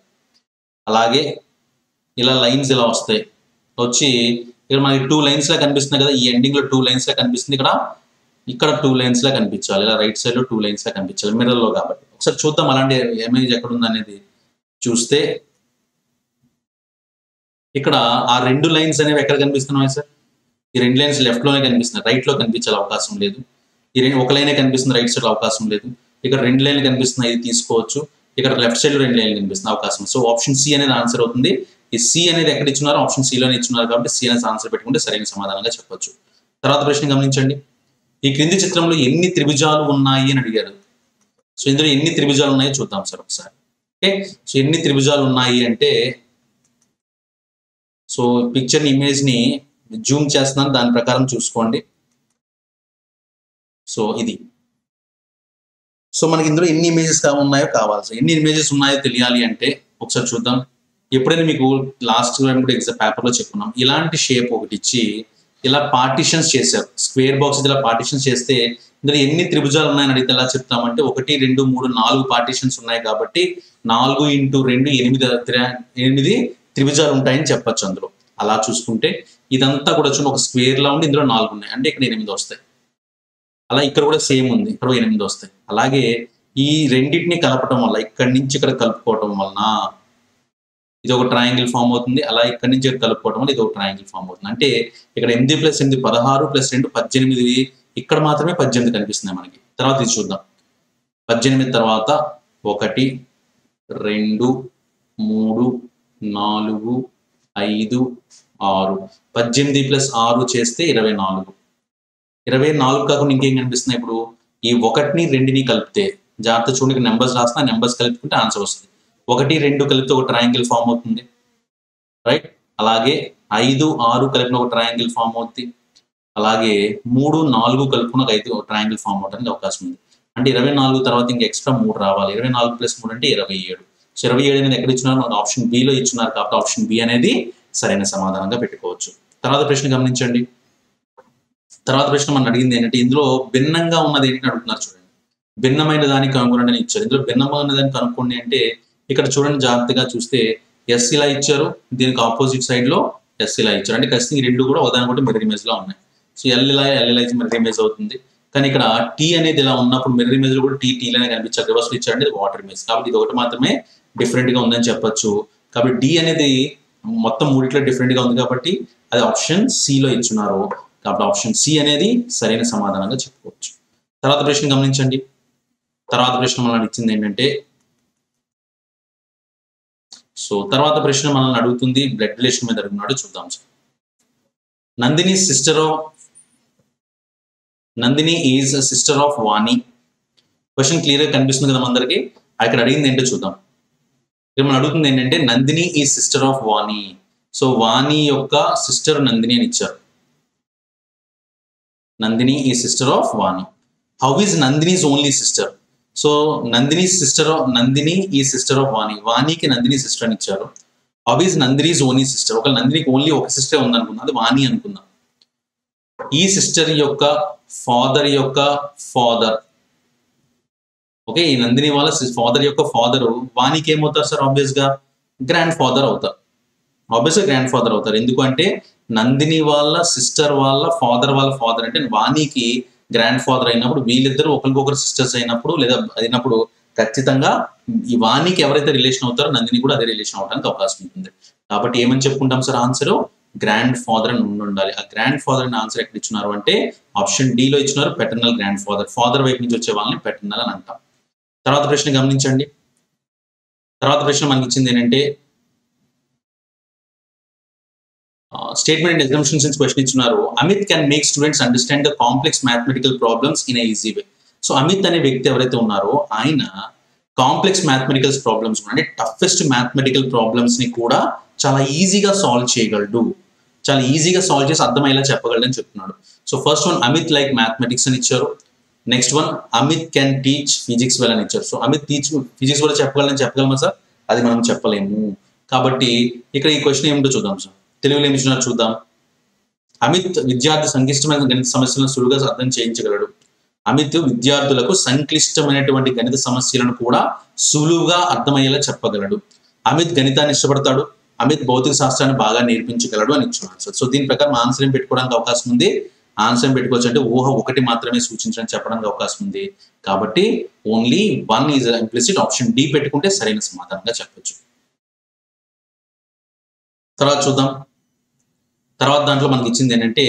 అలాగే ఇలా లైన్స్ ఇలా వస్తాయి వచ్చి ఇక్కడ మనకి 2 లైన్స్ లా కనిపిస్తుంది కదా. ఈ ఎండింగ్ లో 2 లైన్స్ లా కనిపిస్తుంది. ఇక్కడ 2 లైన్స్ లా కనిపించాలి. ఇలా రైట్ సైడ్ లో 2 లైన్స్ లా కనిపించాలి మిర్రర్ లో కాబట్టి. ఒకసారి చూద్దాం అలాంటి ఇమేజ్ ఎక్కడ ఉంది అనేది. చూస్తే ఇక్కడ ఆ 2 లైన్స్ అనేవి ఎక్కడ కనిపిస్తున్నాయి సార్? ఈ 2 లైన్స్ లెఫ్ట్ లోనే కనిపిస్తున్నాయి, రైట్ లో కనిపించాలి అవకాశం లేదు. ఈ ఒక లైనే కనిపిస్తుంది, రైట్ సైడ్ లో అవకాశం లేదు. ఇక్కడ 2 లైన్లు కనిపిస్తున్నాయి, ఇది తీసుకోవచ్చు. ఇక్కడ లెఫ్ట్ సైడ్ లో 2 లైన్లు కనిపిస్తుంది, అవకాశం. సో ఆప్షన్ సి అనేది ఆన్సర్ అవుతుంది. ఈ సి అనేది ఎక్కడ ఇచ్చున్నారో ఆప్షన్ సిలోనే ఇచ్చున్నారు కాబట్టి సి అనేది ఆన్సర్ పెట్టుకుంటే సరైన సమాధానంగా చెప్పొచ్చు. తర్వాత ప్రశ్న గమనించండి. ఈ క్రింది చిత్రంలో ఎన్ని త్రిభుజాలు ఉన్నాయి అని అడిగారు. సో ఇందులో ఎన్ని త్రిభుజాలు ఉన్నాయో చూద్దాం సార్ ఒకసారి. ఓకే, సో ఎన్ని త్రిభుజాలు ఉన్నాయి అంటే సో పిక్చర్ ఇమేజ్ని జూమ్ చేస్తున్నాను, దాని ప్రకారం చూసుకోండి. సో ఇది. సో మనకి ఇందులో ఎన్ని ఇమేజెస్ ఉన్నాయో కావాలి. ఎన్ని ఇమేజెస్ ఉన్నాయో తెలియాలి అంటే ఒకసారి చూద్దాం. ఎప్పుడైనా మీకు లాస్ట్ టైం కూడా ఎగ్జామ్ పేపర్లో చెప్పుకున్నాం, ఇలాంటి షేప్ ఒకటి ఇచ్చి ఇలా పార్టీషన్స్ చేశారు. స్క్వేర్ బాక్స్ ఇలా పార్టీషన్స్ చేస్తే ఇందులో ఎన్ని త్రిభుజాలు ఉన్నాయని అడిగితే ఎలా చెప్తామంటే 1, 2, 3, 4 పార్టీషన్స్ ఉన్నాయి కాబట్టి 4 × 2 8 త్రిభుజాలు ఉంటాయని చెప్పచ్చు అందులో. అలా చూసుకుంటే ఇదంతా కూడా చూడండి ఒక స్క్వేర్ లా ఉండి ఇందులో 4 ఉన్నాయి అంటే ఇక్కడ 8 వస్తాయి. అలా ఇక్కడ కూడా సేమ్ ఉంది, ఇక్కడ 8 వస్తాయి. అలాగే ఈ రెండింటిని కలపటం వల్ల ఇక్కడి నుంచి ఇక్కడ కలుపుకోవటం వలన ఇది ఒక ట్రయాంగిల్ ఫామ్ అవుతుంది. అలా ఇక్కడి నుంచి ఇక్కడ కలుపుకోవటం వల్ల ఇది ఒక ట్రయాంగిల్ ఫామ్ అవుతుంది. అంటే ఇక్కడ 8 + 8 16 + 2 18. ఇక్కడ మాత్రమే 18 కనిపిస్తున్నాయి మనకి. తర్వాత ఇది చూద్దాం. 18 తర్వాత 1 2 3 4 5 6. 18 + 6 చేస్తే 24. 24 కాకుండా ఇంకేం కనిపిస్తున్నాయి ఇప్పుడు? ఈ 1ని 2ని కలిపితే, జాగ్రత్త చూడండి, నెంబర్స్ రాస్తా, నెంబర్స్ కలుపుకుంటే ఆన్సర్ వస్తుంది. 1 2 కలిపితే ఒక ట్రయాంగిల్ ఫామ్ అవుతుంది, రైట్? అలాగే 5 6 కలిపిన ఒక ట్రయాంగిల్ ఫామ్ అవుతుంది. అలాగే 3 4 కలుపుకున్న ఒక 5 ట్రయాంగిల్ ఫామ్ అవడానికి అవకాశం ఉంది. అంటే 24 తర్వాత ఇంకా ఎక్స్ట్రా 3 రావాలి. 24 + 3 అంటే 27. సో 27 అనేది ఎక్కడ ఇచ్చినారు? ఆప్షన్ బిలో ఇచ్చినారు కాబట్టి ఆప్షన్ బి అనేది సరైన సమాధానంగా పెట్టుకోవచ్చు. తర్వాత ప్రశ్న గమనించండి. తర్వాత ప్రశ్న మనం అడిగింది ఏంటంటే ఇందులో భిన్నంగా ఉన్నది ఏంటని అడుగుతున్నారు. చూడండి, భిన్నమైన దాన్ని కనుక్కోండి అని ఇచ్చారు. ఇందులో భిన్నమైన దాన్ని కనుక్కోండి అంటే ఇక్కడ చూడండి, జాగ్రత్తగా చూస్తే ఎస్ ఇలా ఇచ్చారు, దీనికి ఆపోజిట్ సైడ్ లో ఎస్ ఇలా ఇచ్చారు. అంటే ఖచ్చితంగా ఈ రెండు కూడా ఒకదాని కూడా మిర్రర్ ఇమేజ్ లా ఉన్నాయి. సో ఎల్ ఇలా మిర్రర్ ఇమేజ్ అవుతుంది. కానీ ఇక్కడ టీ అనేది ఇలా ఉన్నప్పుడు మిర్రర్ ఇమేజ్ లో కూడా టీ లానే కనిపించారు. రివర్స్ లో ఇచ్చారంటే వాటర్ ఇమేజ్, కాబట్టి ఇది ఒకటి మాత్రమే డిఫరెంట్ గా ఉందని చెప్పొచ్చు. కాబట్టి డి అనేది మొత్తం మూడిట్లో డిఫరెంట్ గా ఉంది కాబట్టి అది ఆప్షన్ సిలో ఇచ్చున్నారు. కాబట్టి ఆప్షన్ సి అనేది సరైన సమాధానంగా చెప్పుకోవచ్చు. తర్వాత ప్రశ్న గమనించండి. తర్వాత ప్రశ్న మనల్ని ఇచ్చింది ఏంటంటే, సో తర్వాత ప్రశ్న మనల్ని అడుగుతుంది బ్లడ్ రిలేషన్ మీద అడుగుతున్నాడు. చూద్దాం sir. Nandini is sister of Vani. Question clear గా కనిపిస్తుంది కదా అందరికి. అక్కడ అడిగింది ఏంటో చూద్దాం. ఇక్కడ మనం అడుగుతుంది ఏంటంటే Nandini is sister of Vani. So Vani యొక్క సిస్టర్ నందిని అని ఇచ్చారు. Nandini is sister of Vani. How is Nandini's only sister? So Nandini is sister of Vani. వాణికి నందిని సిస్టర్ అని ఇచ్చారు. How is Nandini's only sister? ఒక నందినికి ఓన్లీ ఒక సిస్టర్ ఉంది అనుకుందాం, అది వాణి అనుకుందాం. ఈ సిస్టర్ యొక్క ఫాదర్, ఓకే, ఈ నందిని వాళ్ళ ఫాదర్ యొక్క ఫాదర్ వాణికి ఏమవుతారు సార్? ఆబ్వియస్ గా గ్రాండ్ ఫాదర్ అవుతారు. ఎందుకంటే నందిని వాళ్ళ సిస్టర్ వాళ్ళ ఫాదర్ అంటే వాణికి గ్రాండ్ ఫాదర్ అయినప్పుడు వీళ్ళిద్దరూ ఒకరికొకరు సిస్టర్స్ అయినప్పుడు లేదా అయినప్పుడు ఖచ్చితంగా ఈ వాణికి ఎవరైతే రిలేషన్ అవుతారో నందిని కూడా అదే రిలేషన్ అవడానికి అవకాశం ఉంటుంది. కాబట్టి ఏమని చెప్పుకుంటాం సార్? ఆన్సర్ గ్రాండ్ ఫాదర్ అని ఉండాలి. ఆ గ్రాండ్ ఫాదర్ అని ఆన్సర్ ఎక్కడ ఇచ్చినారు అంటే ఆప్షన్ డి లో ఇచ్చినారు. పెటర్నల్ గ్రాండ్ ఫాదర్ వైపు నుంచి వచ్చే వాళ్ళని పెటర్నల్ అని అంటాం. తర్వాత ప్రశ్న గమనించండి. తర్వాత ప్రశ్న మనకి ఇచ్చింది ఏంటంటే స్టేట్మెంట్ అండ్ ఎగ్జామినేషన్స్ క్వశ్చన్ ఇచ్చినారు. Amit can make students understand the complex mathematical problems in easy way. So Amit అనే వ్యక్తి ఎవరైతే ఉన్నారో ఆయన కాంప్లెక్స్ మ్యాథమెటికల్స్ ప్రాబ్లమ్స్ అంటే టఫెస్ట్ మ్యాథమెటికల్ ప్రాబ్లమ్స్ ని కూడా చాలా ఈజీగా సాల్వ్ చేయగలడు, చాలా ఈజీగా సాల్వ్ చేసి అర్థమయ్యేలా చెప్పగలడు అని చెప్తున్నాడు. So first one Amit like mathematics అని ఇచ్చారు. Next one Amit can teach physics well అని ఇచ్చారు. సో అమిత్ ఫిజిక్స్ కూడా చెప్పగలమా సార్? అది మనం చెప్పలేము. కాబట్టి ఇక్కడ ఈ క్వశ్చన్ ఏమిటో చూద్దాం సార్. తెలుగులో ఏమి ఇచ్చినారు చూద్దాం. అమిత్ విద్యార్థి సంక్లిష్టమైన గణిత సమస్యలను సులువుగా అర్థం చేయించగలడు. అమిత్ విద్యార్థులకు సంక్లిష్టమైనటువంటి గణిత సమస్యలను కూడా సులువుగా అర్థమయ్యేలా చెప్పగలడు. అమిత్ గణితాన్ని ఇష్టపడతాడు. అమిత్ భౌతిక శాస్త్రాన్ని బాగా నేర్పించగలడు అని ఇచ్చున్నాడు సార్. సో దీని ప్రకారం ఆన్సర్ ఏం పెట్టుకోవడానికి అవకాశం ఉంది? ఆన్సర్ ఏం పెట్టుకోవచ్చు అంటే ఊహ ఒకటి మాత్రమే సూచించడానికి చెప్పడానికి అవకాశం ఉంది. కాబట్టి only 1 is implicit. Option D పెట్టుకుంటే సరైన సమాధానంగా చెప్పొచ్చు. తర్వాత చూద్దాం. తర్వాత దాంట్లో మనకి ఇచ్చింది ఏంటంటే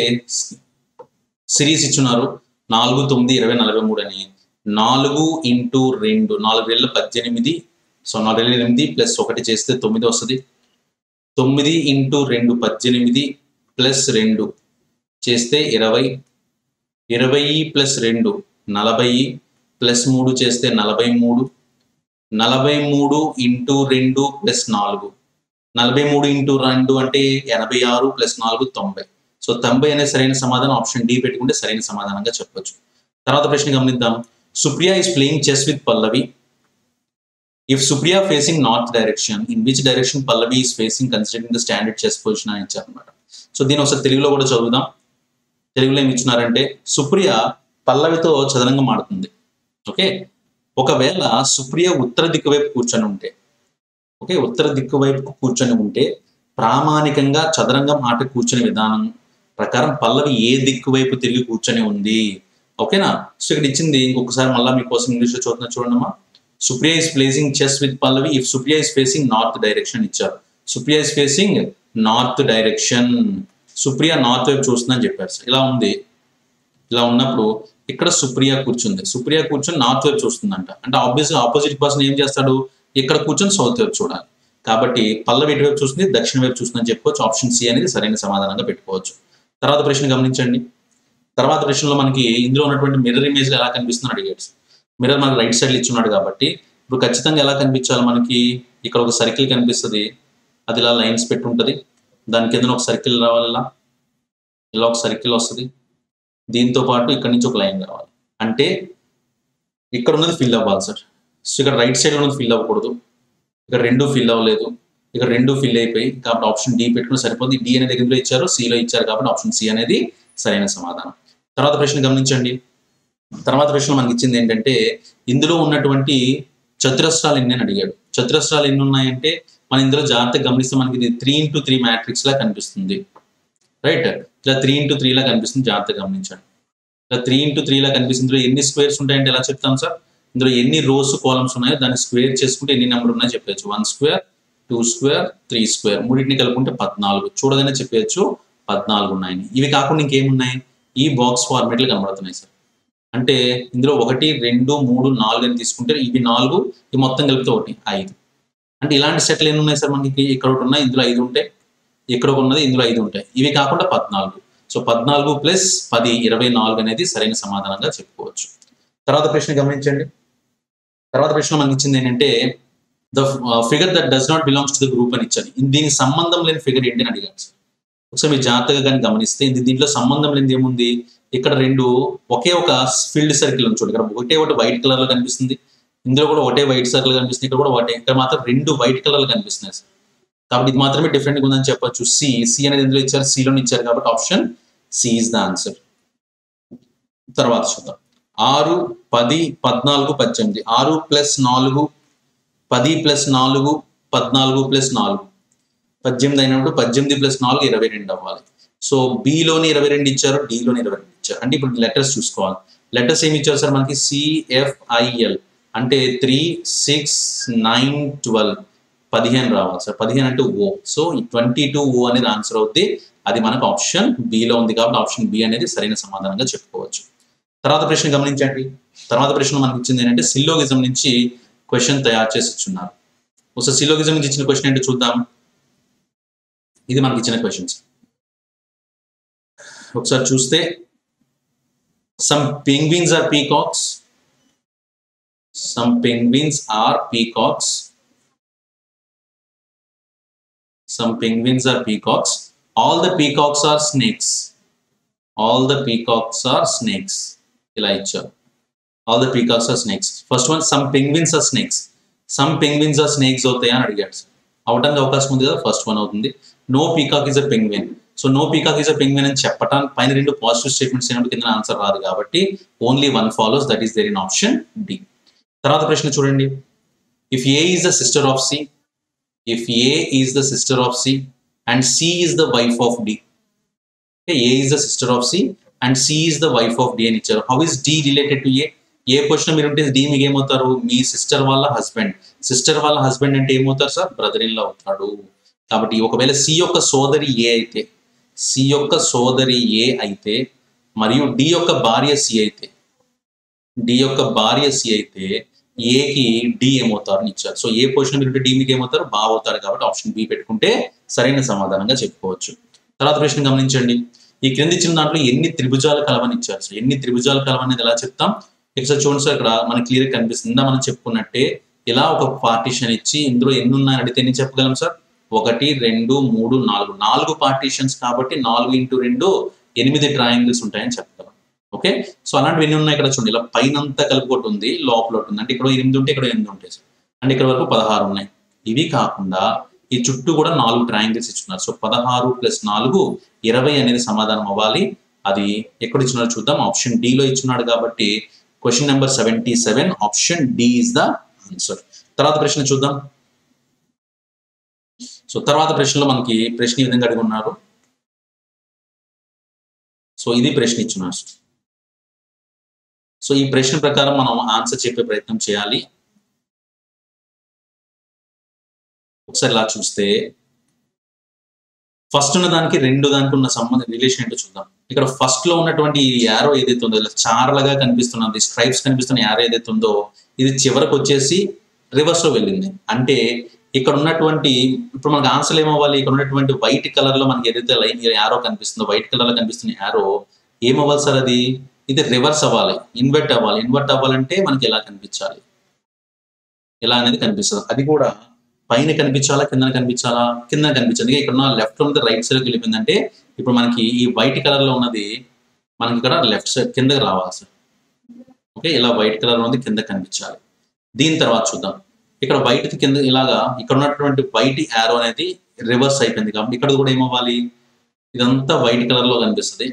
సిరీస్ ఇచ్చున్నారు 4 9 20 43 అని. 4 × 2 4 వేల 18. సో 4 వేల 8 ప్లస్ 1 చేస్తే 9 వస్తుంది. 9 × 2 18 ప్లస్ 2 చేస్తే 20. 20 ప్లస్ 2 40 ప్లస్ 3 చేస్తే 43. 43 × 2 ప్లస్ 4 43 ఇంటూ 2 అంటే 86 ప్లస్ 4 90. సో 90 అనేది సరైన సమాధానం. ఆప్షన్ డి పెట్టుకుంటే సరైన సమాధానంగా చెప్పొచ్చు. తర్వాత ప్రశ్న గమనిద్దాం. Supriya is playing chess with Pallavi. If Supriya facing north direction, in which direction Pallavi is facing considering the standard chess position అని ఇచ్చారనమాట. సో దీని ఒకసారి తెలుగులో కూడా చదువుదాం. తెలుగులో ఏమి ఇచ్చినారంటే, సుప్రియ పల్లవితో చదరంగం ఆడుతుంది. ఓకే, ఒకవేళ సుప్రియ ఉత్తర దిక్కు వైపు కూర్చొని ఉంటే, ఓకే, ఉత్తర దిక్కు వైపు కూర్చొని ఉంటే ప్రామాణికంగా చదరంగం ఆట కూర్చునే విధానం ప్రకారం పల్లవి ఏ దిక్కు వైపు తిరిగి కూర్చొని ఉంది. ఓకేనా. సో ఇక్కడ ఇచ్చింది ఇంకొకసారి మళ్ళీ మీకోసం ఇంగ్లీష్లో చూద్దాం చూడండమ్మా. Supriya is placing chess with Pallavi if Supriya is facing north direction ఇచ్చారు. Supriya is facing north direction. Supriya north వైపు చూస్తుందని చెప్పారు. ఇలా ఉంది. ఇలా ఉన్నప్పుడు ఇక్కడ సుప్రియ కూర్చుంది. సుప్రియ కూర్చొని నార్త్ వైపు చూస్తుందంట. అంటే ఆబ్వియస్గా ఆపోజిట్ పర్సన్ ఏం చేస్తాడు, ఇక్కడ కూర్చొని సౌత్ వైపు చూడాలి. కాబట్టి పల్లవి ఎటు వైపు చూస్తుంది, దక్షిణ వైపు చూస్తుందని చెప్పుకోవచ్చు. ఆప్షన్ సి అనేది సరైన సమాధానంగా పెట్టుకోవచ్చు. తర్వాత ప్రశ్న గమనించండి. తర్వాత ప్రశ్నలో మనకి ఇందులో ఉన్నటువంటి మిర్రర్ ఇమేజ్ ఎలా కనిపిస్తుందని అడిగాడు. మిర్రర్ మనకి రైట్ సైడ్ ఇచ్చున్నాడు కాబట్టి ఇప్పుడు ఖచ్చితంగా ఎలా కనిపించాలి మనకి, ఇక్కడ ఒక సర్కిల్ కనిపిస్తుంది, అది ఇలా లైన్స్ పెట్టి ఉంటుంది, దాని కింద ఒక సర్కిల్ రావాలి, ఇలా ఒక సర్కిల్ వస్తుంది, దీంతో పాటు ఇక్కడ నుంచి ఒక లైన్ రావాలి. అంటే ఇక్కడ ఉన్నది ఫిల్ అవ్వాలి సార్. సో ఇక్కడ రైట్ సైడ్ ఉన్నది ఫిల్ అవ్వకూడదు, ఇక్కడ రెండు ఫిల్ అవ్వలేదు, ఇక్కడ రెండు ఫిల్ అయిపోయి, కాబట్టి ఆప్షన్ డి పెట్టుకుని సరిపోతుంది. డి అనేది దగ్గరలో ఇచ్చారు, సిలో ఇచ్చారు కాబట్టి ఆప్షన్ సి అనేది సరైన సమాధానం. తర్వాత ప్రశ్న గమనించండి. తర్వాత ప్రశ్న మనకి ఇచ్చింది ఏంటంటే, ఇందులో ఉన్నటువంటి చతురస్రాలు ఎన్ని అని అడిగాడు. చతురస్రాలు ఎన్ని ఉన్నాయంటే మనం ఇందులో జాగ్రత్తగా గమనిస్తే మనకి ఇది 3x3 మ్యాట్రిక్స్ లా కనిపిస్తుంది. రైట్, ఇలా 3x3 లా కనిపిస్తుంది. జాగ్రత్తగా గమనించండి. ఇలా 3x3 లా కనిపిస్తుంది. ఇందులో ఎన్ని స్క్వేర్స్ ఉంటాయంటే ఎలా చెప్తాం సార్, ఇందులో ఎన్ని రోస్ కాలమ్స్ ఉన్నాయో దాన్ని స్క్వేర్ చేసుకుంటే ఎన్ని నెంబర్ ఉన్నాయో చెప్పచ్చు. 1 స్క్వేర్, 2 స్క్వేర్, 3 స్క్వేర్, మూడింటిని కలుపుకుంటే 14. చూడగానే చెప్పచ్చు 14 ఉన్నాయని. ఇవి కాకుండా ఇంకేమున్నాయి, ఈ బాక్స్ ఫార్మేట్లు కనబడుతున్నాయి సార్. అంటే ఇందులో 1, 2, 3, 4 అని తీసుకుంటే ఇవి 4, ఇవి మొత్తం కలిపితే 1, 5. అంటే ఇలాంటి సెట్లు ఎన్ని ఉన్నాయి సార్ మనకి, ఇక్కడ ఒకటి ఉన్నాయి, ఇందులో 5 ఉంటాయి, ఇక్కడ ఒక ఉన్నది, ఇందులో 5 ఉంటాయి, ఇవి కాకుండా 14. సో 14 + 10 24 అనేది సరైన సమాధానంగా చెప్పుకోవచ్చు. తర్వాత ప్రశ్న గమనించండి. తర్వాత ప్రశ్న మనకి ఇచ్చింది ఏంటంటే, the figure that does not belongs to the group అని ఇచ్చారు. దీనికి సంబంధం లేని ఫిగర్ ఏంటి అని అడిగారు సార్. ఒకసారి మీరు జాగ్రత్తగా కానీ గమనిస్తే దీంట్లో సంబంధం లేనిది ఏముంది, ఇక్కడ రెండు ఒకే ఒక ఫీల్డ్ సర్కిల్ ఉంది చూడండి. ఇక్కడ ఒకటి వైట్ కలర్ లో కనిపిస్తుంది, ఇందులో కూడా ఒకటే వైట్ సర్కిల్ కనిపిస్తుంది, ఇక్కడ కూడా ఒకటే, ఇక్కడ మాత్రం 2 వైట్ కలర్లు కనిపిస్తున్నాయి సార్. కాబట్టి ఇది మాత్రమే డిఫరెంట్గా ఉందని చెప్పొచ్చు. సి అనేది ఇందులో ఇచ్చారు, సిలోని ఇచ్చారు కాబట్టి option C is the answer. తర్వాత చూద్దాం. 6, 10, 14, 18. 6 + 4, 10 + 4, 14 + 4, 18 అయినప్పుడు 18 + 4 22 అవ్వాలి. సో బిలోని 22 ఇచ్చారు, డిలోని 22 ఇచ్చారు. అంటే ఇప్పుడు లెటర్స్ చూసుకోవాలి. లెటర్స్ ఏమి ఇచ్చారు సార్ మనకి, CFIL అంటే 3, 6, 9, 12, 15 రావాలి సార్. 15 అంటే O. సో 22 O అనేది ఆన్సర్ అవుద్ది. అది మనకు ఆప్షన్ బిలో ఉంది కాబట్టి ఆప్షన్ బి అనేది సరైన సమాధానంగా చెప్పుకోవచ్చు. తర్వాత ప్రశ్న గమనించండి. తర్వాత ప్రశ్న మనకి ఇచ్చింది ఏంటంటే, సిల్లోగిజం నుంచి క్వశ్చన్ తయారు చేసి ఇచ్చున్నారు. ఒకసారి సిల్లోగిజం నుంచి ఇచ్చిన క్వశ్చన్ ఏంటో చూద్దాం. ఇది మనకి ఇచ్చిన క్వశ్చన్స్ ఒకసారి చూస్తే, some penguins are peacocks, some penguins are peacocks, some penguins are peacocks, all the peacocks are snakes, all the peacocks are snakes. ఇలా ఇచ్చారు, all the peacocks are snakes. First one, some penguins are snakes. some penguins are snakes అవుతాయి అని అడిగాడు. అవడానికి అవకాశం ఉంది కదా, ఫస్ట్ వన్ అవుతుంది. no peacock is a penguin. So no peacock is a penguin అని చెప్పడానికి పైన 2 పాజిటివ్ స్టేట్మెంట్స్ అయినప్పుడు కింద ఆన్సర్ రాదు కాబట్టి only one follows, that is there in option D. తర్వాత ప్రశ్న చూడండి. If A is the sister of C, if A is the sister of C and C is the wife of D, A is the sister of C and C is the wife of D అని ఇచ్చారు. How is D related to A? A position మీరు ఉంటే డి మీకు ఏమవుతారు, మీ సిస్టర్ వాళ్ళ హస్బెండ్. సిస్టర్ వాళ్ళ హస్బెండ్ అంటే ఏమవుతారు సార్, బ్రదర్ ఇన్ లా అవుతాడు. కాబట్టి ఒకవేళ సి యొక్క సోదరి ఏ అయితే, సి యొక్క సోదరి ఏ అయితే మరియు డి యొక్క భార్య సి అయితే, డి యొక్క భార్య సి అయితే ఏకి డి ఏమవుతారు అని ఇచ్చారు. సో ఏ పొజిషన్ మీరు ఉంటే డి మీకు ఏమవుతారు, బావ అవుతారు. కాబట్టి ఆప్షన్ బి పెట్టుకుంటే సరైన సమాధానంగా చెప్పుకోవచ్చు. తర్వాత ప్రశ్న గమనించండి. ఈ క్రింది ఇచ్చిన దాంట్లో ఎన్ని త్రిభుజాలు కలవని ఇచ్చారు. సో ఎన్ని త్రిభుజాలు కలవనేది ఎలా చెప్తాం, ఒకసారి చూడండి సార్. ఇక్కడ మనకి క్లియర్ కనిపిస్తుంది. మనం చెప్పుకున్నట్టే ఇలా ఒక పార్టీషన్ ఇచ్చి ఇందులో ఎన్ని ఉన్నాయని అడిగితే ఎన్ని చెప్పగలం సార్, 1 2 3 4 4 పార్టీషన్స్ కాబట్టి 4 × 2 8 ట్రయాంగిల్స్ ఉంటాయని చెప్తారు. ఓకే, సో అలాంటివి ఎన్ని ఉన్నాయి ఇక్కడ చూడండి, ఇలా పైన అంతా కలిపి ఒకటి ఉంది, లోపల ఒకటి ఉంది, అంటే ఇక్కడ 8 ఉంటే ఇక్కడ 8 ఉంటాయి, అంటే ఇక్కడ వరకు 16 ఉన్నాయి. ఇవి కాకుండా ఈ చుట్టూ కూడా 4 ట్రయాంగిల్స్ ఇచ్చున్నారు. సో 16 + 4 20 అనేది సమాధానం అవ్వాలి. అది ఎక్కడ ఇచ్చున్నారో చూద్దాం. ఆప్షన్ డి లో ఇచ్చున్నాడు కాబట్టి question number 77 option D is the answer. తర్వాత ప్రశ్న చూద్దాం. సో తర్వాత ప్రశ్నలో మనకి ప్రశ్న ఈ విధంగా అడిగి ఉన్నారు. సో ఇది ప్రశ్న ఇచ్చున్నారు. సో ఈ ప్రశ్న ప్రకారం మనం ఆన్సర్ చెప్పే ప్రయత్నం చేయాలి. ఒకసారి ఇలా చూస్తే ఫస్ట్ ఉన్న దానికి రెండో దానికి ఉన్న సంబంధం రిలేషన్ ఏంటో చూద్దాం. ఇక్కడ ఫస్ట్ లో ఉన్నటువంటి ఈ యారో ఏదైతే ఉందో, ఇలా చారలుగా కనిపిస్తున్నది, స్ట్రైప్స్ కనిపిస్తున్న యారో ఏదైతే ఉందో, ఇది చివరకు వచ్చేసి రివర్స్ లో వెళ్ళింది. అంటే ఇక్కడ ఉన్నటువంటి, ఇప్పుడు మనకు ఆన్సర్ ఏమవ్వాలి, ఇక్కడ ఉన్నటువంటి వైట్ కలర్ లో మనకి ఏదైతే లైన్ యారో కనిపిస్తుందో, వైట్ కలర్ లో కనిపిస్తున్న యారో ఏమవ్వాలి సార్, అది ఇది రివర్స్ అవ్వాలి, ఇన్వర్ట్ అవ్వాలి. ఇన్వర్ట్ అవ్వాలంటే మనకి ఎలా కనిపించాలి, ఎలా అనేది కనిపిస్తుంది. అది కూడా పైన కనిపించాలా, కింద కనిపించాలా, కింద కనిపించాలి. ఇక్కడ ఉన్న లెఫ్ట్ లో ఉన్నది రైట్ సైడ్ వెళ్ళిపోయిందంటే ఇప్పుడు మనకి ఈ వైట్ కలర్ లో ఉన్నది మనకి ఇక్కడ లెఫ్ట్ సైడ్ కిందకి రావాలి సార్. ఓకే, ఇలా వైట్ కలర్ లో ఉంది కింద కనిపించాలి. దీని తర్వాత చూద్దాం. ఇక్కడ వైట్ కింద ఇలాగా ఇక్కడ ఉన్నటువంటి వైట్ యారో అనేది రివర్స్ అయిపోయింది కాబట్టి ఇక్కడ కూడా ఏమవ్వాలి, ఇదంతా వైట్ కలర్ లో కనిపిస్తుంది.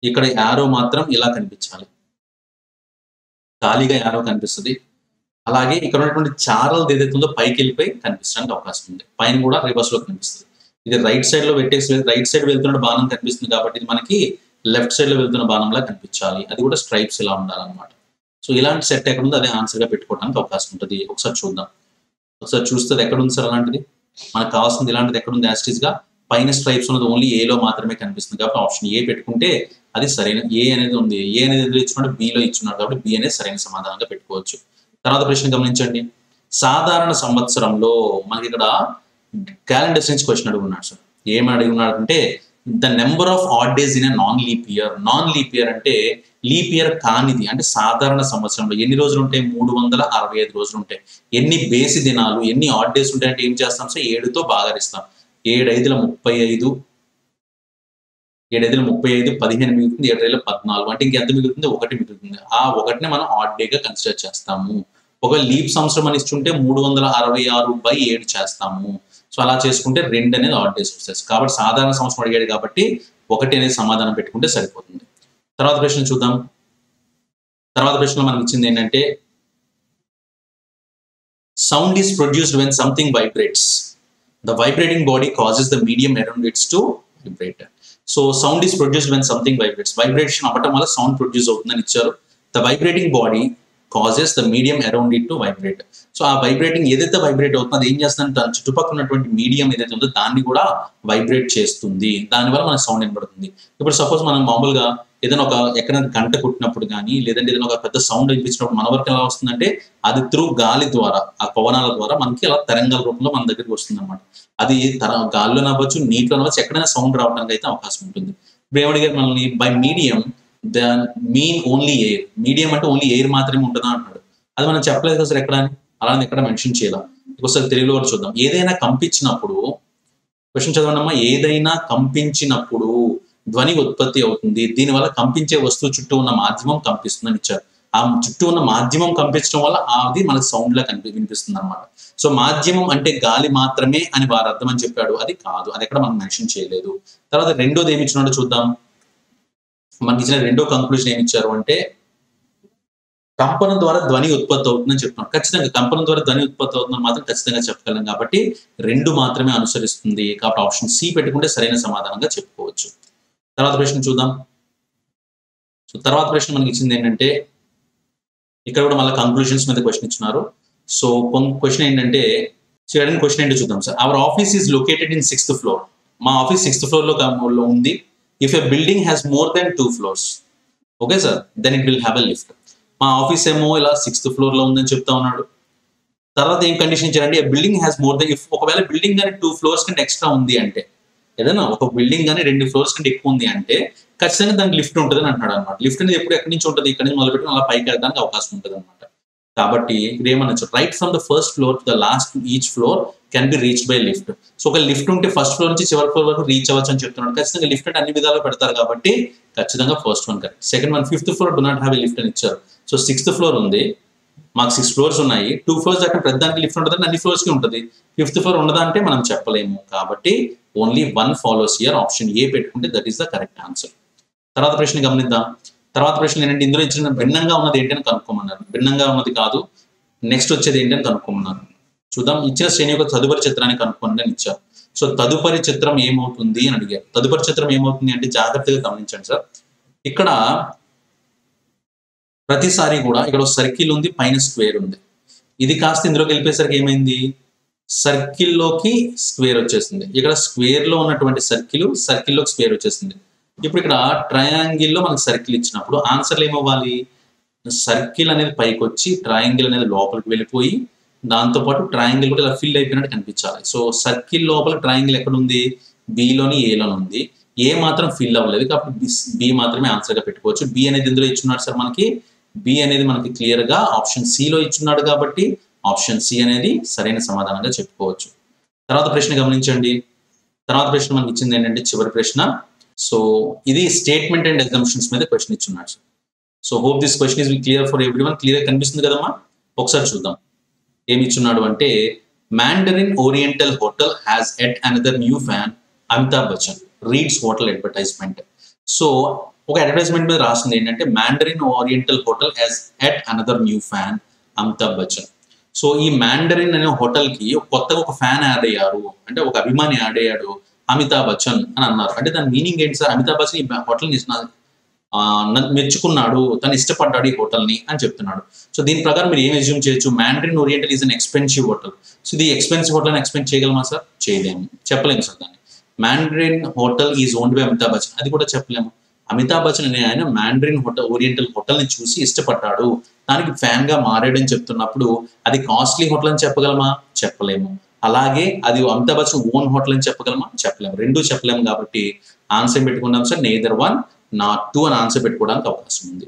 ఇక్కడ యారో మాత్రం ఇలా కనిపించాలి, ఖాళీగా యారో కనిపిస్తుంది. అలాగే ఇక్కడ ఉన్నటువంటి చారల్ ఏదైతే ఉందో పైకి వెళ్ళిపోయి కనిపించడానికి అవకాశం ఉంది. పైన కూడా రివర్స్ లో కనిపిస్తుంది. ఇది రైట్ సైడ్ లో పెట్టేసి రైట్ సైడ్ వెళ్తున్న బాణం కనిపిస్తుంది కాబట్టి ఇది మనకి లెఫ్ట్ సైడ్ లో వెళ్తున్న బాణంలా కనిపించాలి. అది కూడా స్ట్రైప్స్ ఇలా ఉండాలన్నమాట. సో ఇలాంటి సెట్ ఎక్కడ ఉందో అదే ఆన్సర్ గా పెట్టుకోవడానికి అవకాశం ఉంటుంది. ఒకసారి చూద్దాం. ఒకసారి చూస్తే ఎక్కడ ఉంది సార్ అలాంటిది, మనకు కావాల్సింది ఇలాంటిది ఎక్కడ ఉంది, యాస్టీస్ గా పైన స్ట్రైప్స్ ఉన్నది ఓన్లీ ఏలో మాత్రమే కనిపిస్తుంది కాబట్టి ఆప్షన్ ఏ పెట్టుకుంటే అది సరైన. ఏ అనేది ఉంది, ఏ అనేది ఎందులో ఇచ్చున్నాడు, బిలో ఇచ్చున్నాడు కాబట్టి బి అనేది సరైన సమాధానంగా పెట్టుకోవచ్చు. తర్వాత ప్రశ్న గమనించండి. సాధారణ సంవత్సరంలో మనకి ఇక్కడ క్యాలెండర్స్ నుంచి క్వశ్చన్ అడుగున్నాడు సార్. ఏమని అడుగున్నాడు అంటే the number of odd days in non leap year. Non leap year అంటే లీప్ ఇయర్ కానిది, అంటే సాధారణ సంవత్సరంలో ఎన్ని రోజులు ఉంటాయి, 365 రోజులు ఉంటాయి. ఎన్ని బేసి దినాలు, ఎన్ని ఆడ్ డేస్ ఉంటాయి అంటే ఏం చేస్తాం సార్, 7తో భాగరిస్తాం. 7 × 5 = 35, 7 × 5 = 35, 15 మిగులుతుంది, 7 × 5 = 14. అంటే ఇంకెంత మిగులుతుంది, 1 మిగులుతుంది. ఆ 1ని మనం ఆడ్ డేగా కన్సిడర్ చేస్తాము. ఒక లీప్ సంవత్సరం అని ఇస్తుంటే 366/7 చేస్తాము. సో అలా చేసుకుంటే 2 అనేది ఆడ్ డేస్ వస్తాయి. కాబట్టి సాధారణ సంవత్సరం అడిగాడు కాబట్టి 1 అనేది సమాధానం పెట్టుకుంటే సరిపోతుంది. తర్వాత ప్రశ్న చూద్దాం. తర్వాత ప్రశ్నలో మనకి ఇచ్చింది ఏంటంటే sound is produced when something vibrates. The vibrating body causes the medium around it to vibrate. So sound is produced when something vibrates. Vibration అవ్వటం వల్ల సౌండ్ ప్రొడ్యూస్ అవుతుందని ఇచ్చారు. The vibrating body causes the medium around it to vibrate. So ఆ వైబ్రేటింగ్ ఏదైతే వైబ్రేట్ అవుతుందో అది ఏం చేస్తుందంటే దాని చుట్టుపక్కల ఉన్నటువంటి మీడియం ఏదైతే ఉందో దాన్ని కూడా వైబ్రేట్ చేస్తుంది. దానివల్ల మన సౌండ్ వినబడుతుంది. ఇప్పుడు సపోజ్ మనం మామూలుగా ఏదైనా ఒక ఎక్కడైనా గంట కొట్టినప్పుడు కానీ లేదంటే ఏదైనా ఒక పెద్ద సౌండ్ వినిపించినప్పుడు మన వరకు ఎలా వస్తుందంటే అది త్రూ గాలి ద్వారా, ఆ పవనాల ద్వారా మనకి అలా తరంగాల రూపంలో మన దగ్గరికి వస్తుంది అనమాట. అది గాలిలో నవ్వచ్చు, నీటిలో నవ్వచ్చు, ఎక్కడైనా సౌండ్ రావడానికి అయితే అవకాశం ఉంటుంది. ఇప్పుడు ఏమడిగారు మనల్ని, by medium the mean only air. Medium అంటే ఓన్లీ ఎయిర్ మాత్రమే ఉంటుందా అంటున్నాడు. అది మనం చెప్పలేదు కదా సార్ ఎక్కడ అని, అలానే ఎక్కడ మెన్షన్ చేయాలి. ఒకసారి తెలుగులో కూడా చూద్దాం. ఏదైనా కంపించినప్పుడు, క్వశ్చన్ చదవండమ్మా, ఏదైనా కంపించినప్పుడు ధ్వని ఉత్పత్తి అవుతుంది. దీనివల్ల కంపించే వస్తువు చుట్టూ ఉన్న మాధ్యమం కంపిస్తుందని ఇచ్చారు. ఆ చుట్టూ ఉన్న మాధ్యమం కంపించడం వల్ల అది మనకు సౌండ్ లా వినిపిస్తుంది అనమాట. సో మాధ్యమం అంటే గాలి మాత్రమే అని వారు అర్థం అని చెప్పాడు. అది కాదు, అది ఎక్కడ మనం మెన్షన్ చేయలేదు. తర్వాత రెండోది ఏమి ఇచ్చినాడో చూద్దాం. మనకి ఇచ్చిన రెండో కంక్లూజన్ ఏమి ఇచ్చారు అంటే కంపనం ద్వారా ధ్వని ఉత్పత్తి అవుతుందని చెప్తున్నాం. ఖచ్చితంగా కంపనం ద్వారా ధ్వని ఉత్పత్తి అవుతుందని మాత్రం ఖచ్చితంగా చెప్పగలం కాబట్టి 2 మాత్రమే అనుసరిస్తుంది. కాబట్టి ఆప్షన్ సి పెట్టుకుంటే సరైన సమాధానంగా చెప్పుకోవచ్చు. తర్వాత ప్రశ్న చూద్దాం. సో తర్వాత ప్రశ్న మనకి ఇచ్చింది ఏంటంటే ఇక్కడ కూడా మళ్ళీ కంక్లూజన్స్ మీద క్వశ్చన్ ఇచ్చినారు. సో క్వశ్చన్ ఏంటంటే క్వశ్చన్ ఏంటో చూద్దాం sir. Our office is located in 6th floor. మా ఆఫీస్ 6th floor లో ఉంది. If a building has more than 2 floors, okay sir, then it will have a lift. మా ఆఫీస్ ఏమో ఇలా 6th floor లో ఉందని చెప్తా ఉన్నాడు. తర్వాత ఏం కండిషన్ ఇచ్చారంటే building has more then, if ఒకవేళ బిల్డింగ్ కానీ 2 floors కంటే ఎక్స్ట్రా ఉంది అంటే, ఏదైనా ఒక బిల్డింగ్ కానీ 2 floors కంటే ఎక్కువ ఉంది అంటే ఖచ్చితంగా దానికి లిఫ్ట్ ఉంటుంది అని అంటాడు అనమాట. లిఫ్ట్ అనేది ఎప్పుడు ఎక్కడి నుంచి ఉంటుంది, ఇక్కడ నుంచి మొదలుపెట్టి అలా పైకి వెళ్ళడానికి అవకాశం ఉంటుంది అనమాట. కాబట్టి ఇక్కడ ఏమనొచ్చు, right from the first floor to the last to each floor can be reach by lift. So ఒక లిఫ్ట్ ఉంటే ఫస్ట్ ఫ్లోర్ నుంచి చివరి ఫ్లోర్ వరకు రీచ్ అవ్వచ్చు అని చెప్తున్నాడు. ఖచ్చితంగా లిఫ్ట్ అంటే అన్ని విధాలు పెడతారు కాబట్టి ఖచ్చితంగా first one correct. Second one 5th floor do not have a lift అని ఇచ్చారు. సో 6th ఫ్లోర్ ఉంది, మాకు 6 ఫ్లోర్స్ ఉన్నాయి, 2 ఫ్లోర్స్ దాకా ప్రతిదానికి లిఫ్ట్ ఉంటుంది, అన్ని ఫ్లోర్స్కి ఉంటుంది. 5th ఫ్లోర్ ఉండదా అంటే మనం చెప్పలేము. కాబట్టి only 1 follows here. Option A పెట్టుకుంటే that is the correct answer. తర్వాత ప్రశ్న గమనిద్దాం. తర్వాత ప్రశ్న ఏంటంటే ఇందులో ఇచ్చిన భిన్నంగా ఉన్నది ఏంటని కనుక్కోమన్నారు. భిన్నంగా ఉన్నది కాదు, నెక్స్ట్ వచ్చేది ఏంటని కనుక్కోమన్నారు. చూద్దాం. ఇచ్చిన శ్రేణి యొక్క తదుపరి చిత్రాన్ని కనుక్కోండి అని ఇచ్చారు. సో తదుపరి చిత్రం ఏమవుతుంది అని అడిగారు. తదుపరి చిత్రం ఏమవుతుంది అంటే జాగ్రత్తగా గమనించండి సార్. ఇక్కడ ప్రతిసారి కూడా ఇక్కడ సర్కిల్ ఉంది, పైన స్క్వేర్ ఉంది. ఇది కాస్త ఇందులోకి వెళ్ళిపోయేసరికి ఏమైంది, సర్కిల్లోకి స్క్వేర్ వచ్చేసింది. ఇక్కడ స్క్వేర్ లో ఉన్నటువంటి సర్కిల్లోకి స్క్వేర్ వచ్చేసింది. ఇప్పుడు ఇక్కడ ట్రయాంగిల్లో మనకు సర్కిల్ ఇచ్చినప్పుడు ఆన్సర్లు ఏమవ్వాలి, సర్కిల్ అనేది పైకి వచ్చి ట్రయాంగిల్ అనేది లోపలికి వెళ్ళిపోయి దాంతోపాటు ట్రయాంగిల్ కూడా ఇలా ఫిల్ అయిపోయినట్టు కనిపించాలి. సో సర్కిల్ లోపల ట్రయాంగిల్ ఎక్కడ ఉంది, బిలోని ఏలోని ఉంది. ఏ మాత్రం ఫిల్ అవ్వలేదు కాబట్టి బి మాత్రమే ఆన్సర్గా పెట్టుకోవచ్చు. బి అనేది ఇందులో ఇచ్చున్నాడు సార్ మనకి. బి అనేది మనకి క్లియర్ గా ఆప్షన్ సిలో ఇచ్చున్నాడు కాబట్టి ఆప్షన్ సి అనేది సరైన సమాధానంగా చెప్పుకోవచ్చు. తర్వాత ప్రశ్న గమనించండి. తర్వాత ప్రశ్న మనకి ఇచ్చింది ఏంటంటే చివరి ప్రశ్న. సో ఇది స్టేట్మెంట్ అండ్ అజంప్షన్స్ మీద క్వశ్చన్ ఇచ్చున్నాడు sir. So hope this question is clear for everyone. Clear కనిపిస్తుంది కదమ్మా. ఒకసారి చూద్దాం ఏమి ఇచ్చున్నాడు అంటే, Mandarin Oriental hotel has at another new fan Amitabh Bachchan reads hotel advertisement. So ఒక అడ్వర్టైజ్మెంట్ మీద రాసింది ఏంటంటే Mandarin Oriental hotel has at another new fan Amitabh Bachchan. So ఈ మ్యాండరిన్ అనే హోటల్ కి కొత్తగా ఒక ఫ్యాన్ యాడ్ అయ్యారు, అంటే ఒక అభిమాని యాడ్ అయ్యాడు అమితాబ్ బచ్చన్ అని అన్నారు. అంటే దాని మీనింగ్ ఏంటి సార్, అమితాబ్ బచ్చన్ ఈ హోటల్ని మెచ్చుకున్నాడు, తను ఇష్టపడ్డాడు ఈ హోటల్ని అని చెప్తున్నాడు. సో దీని ప్రకారం మీరు ఏం అజ్యూమ్ చేయొచ్చు, Mandarin oriental is an expensive hotel. So ఇది ఎక్స్పెన్సివ్ హోటల్ అని ఎక్స్పెక్ట్ చేయగలమా సార్, చేయలేము, చెప్పలేము సార్. దాన్ని Mandarin hotel is owned by Amitabh Bachchan, అది కూడా చెప్పలేము. అమితాబ్ బచ్చన్ అనే ఆయన మ్యాండరిన్ హోటల్ ఓరియంటల్ హోటల్ ని చూసి ఇష్టపడ్డాడు, దానికి ఫ్యాన్ గా మారాడని చెప్తున్నప్పుడు అది కాస్ట్లీ హోటల్ అని చెప్పగలమా, చెప్పలేము. అలాగే అది అమితాబ్ బచ్చన్ ఓన్ హోటల్ అని చెప్పగలమా, చెప్పలేము. రెండు చెప్పలేము కాబట్టి ఆన్సర్ పెట్టుకున్నాం sir, neither one not two అని ఆన్సర్ పెట్టుకోవడానికి అవకాశం ఉంది.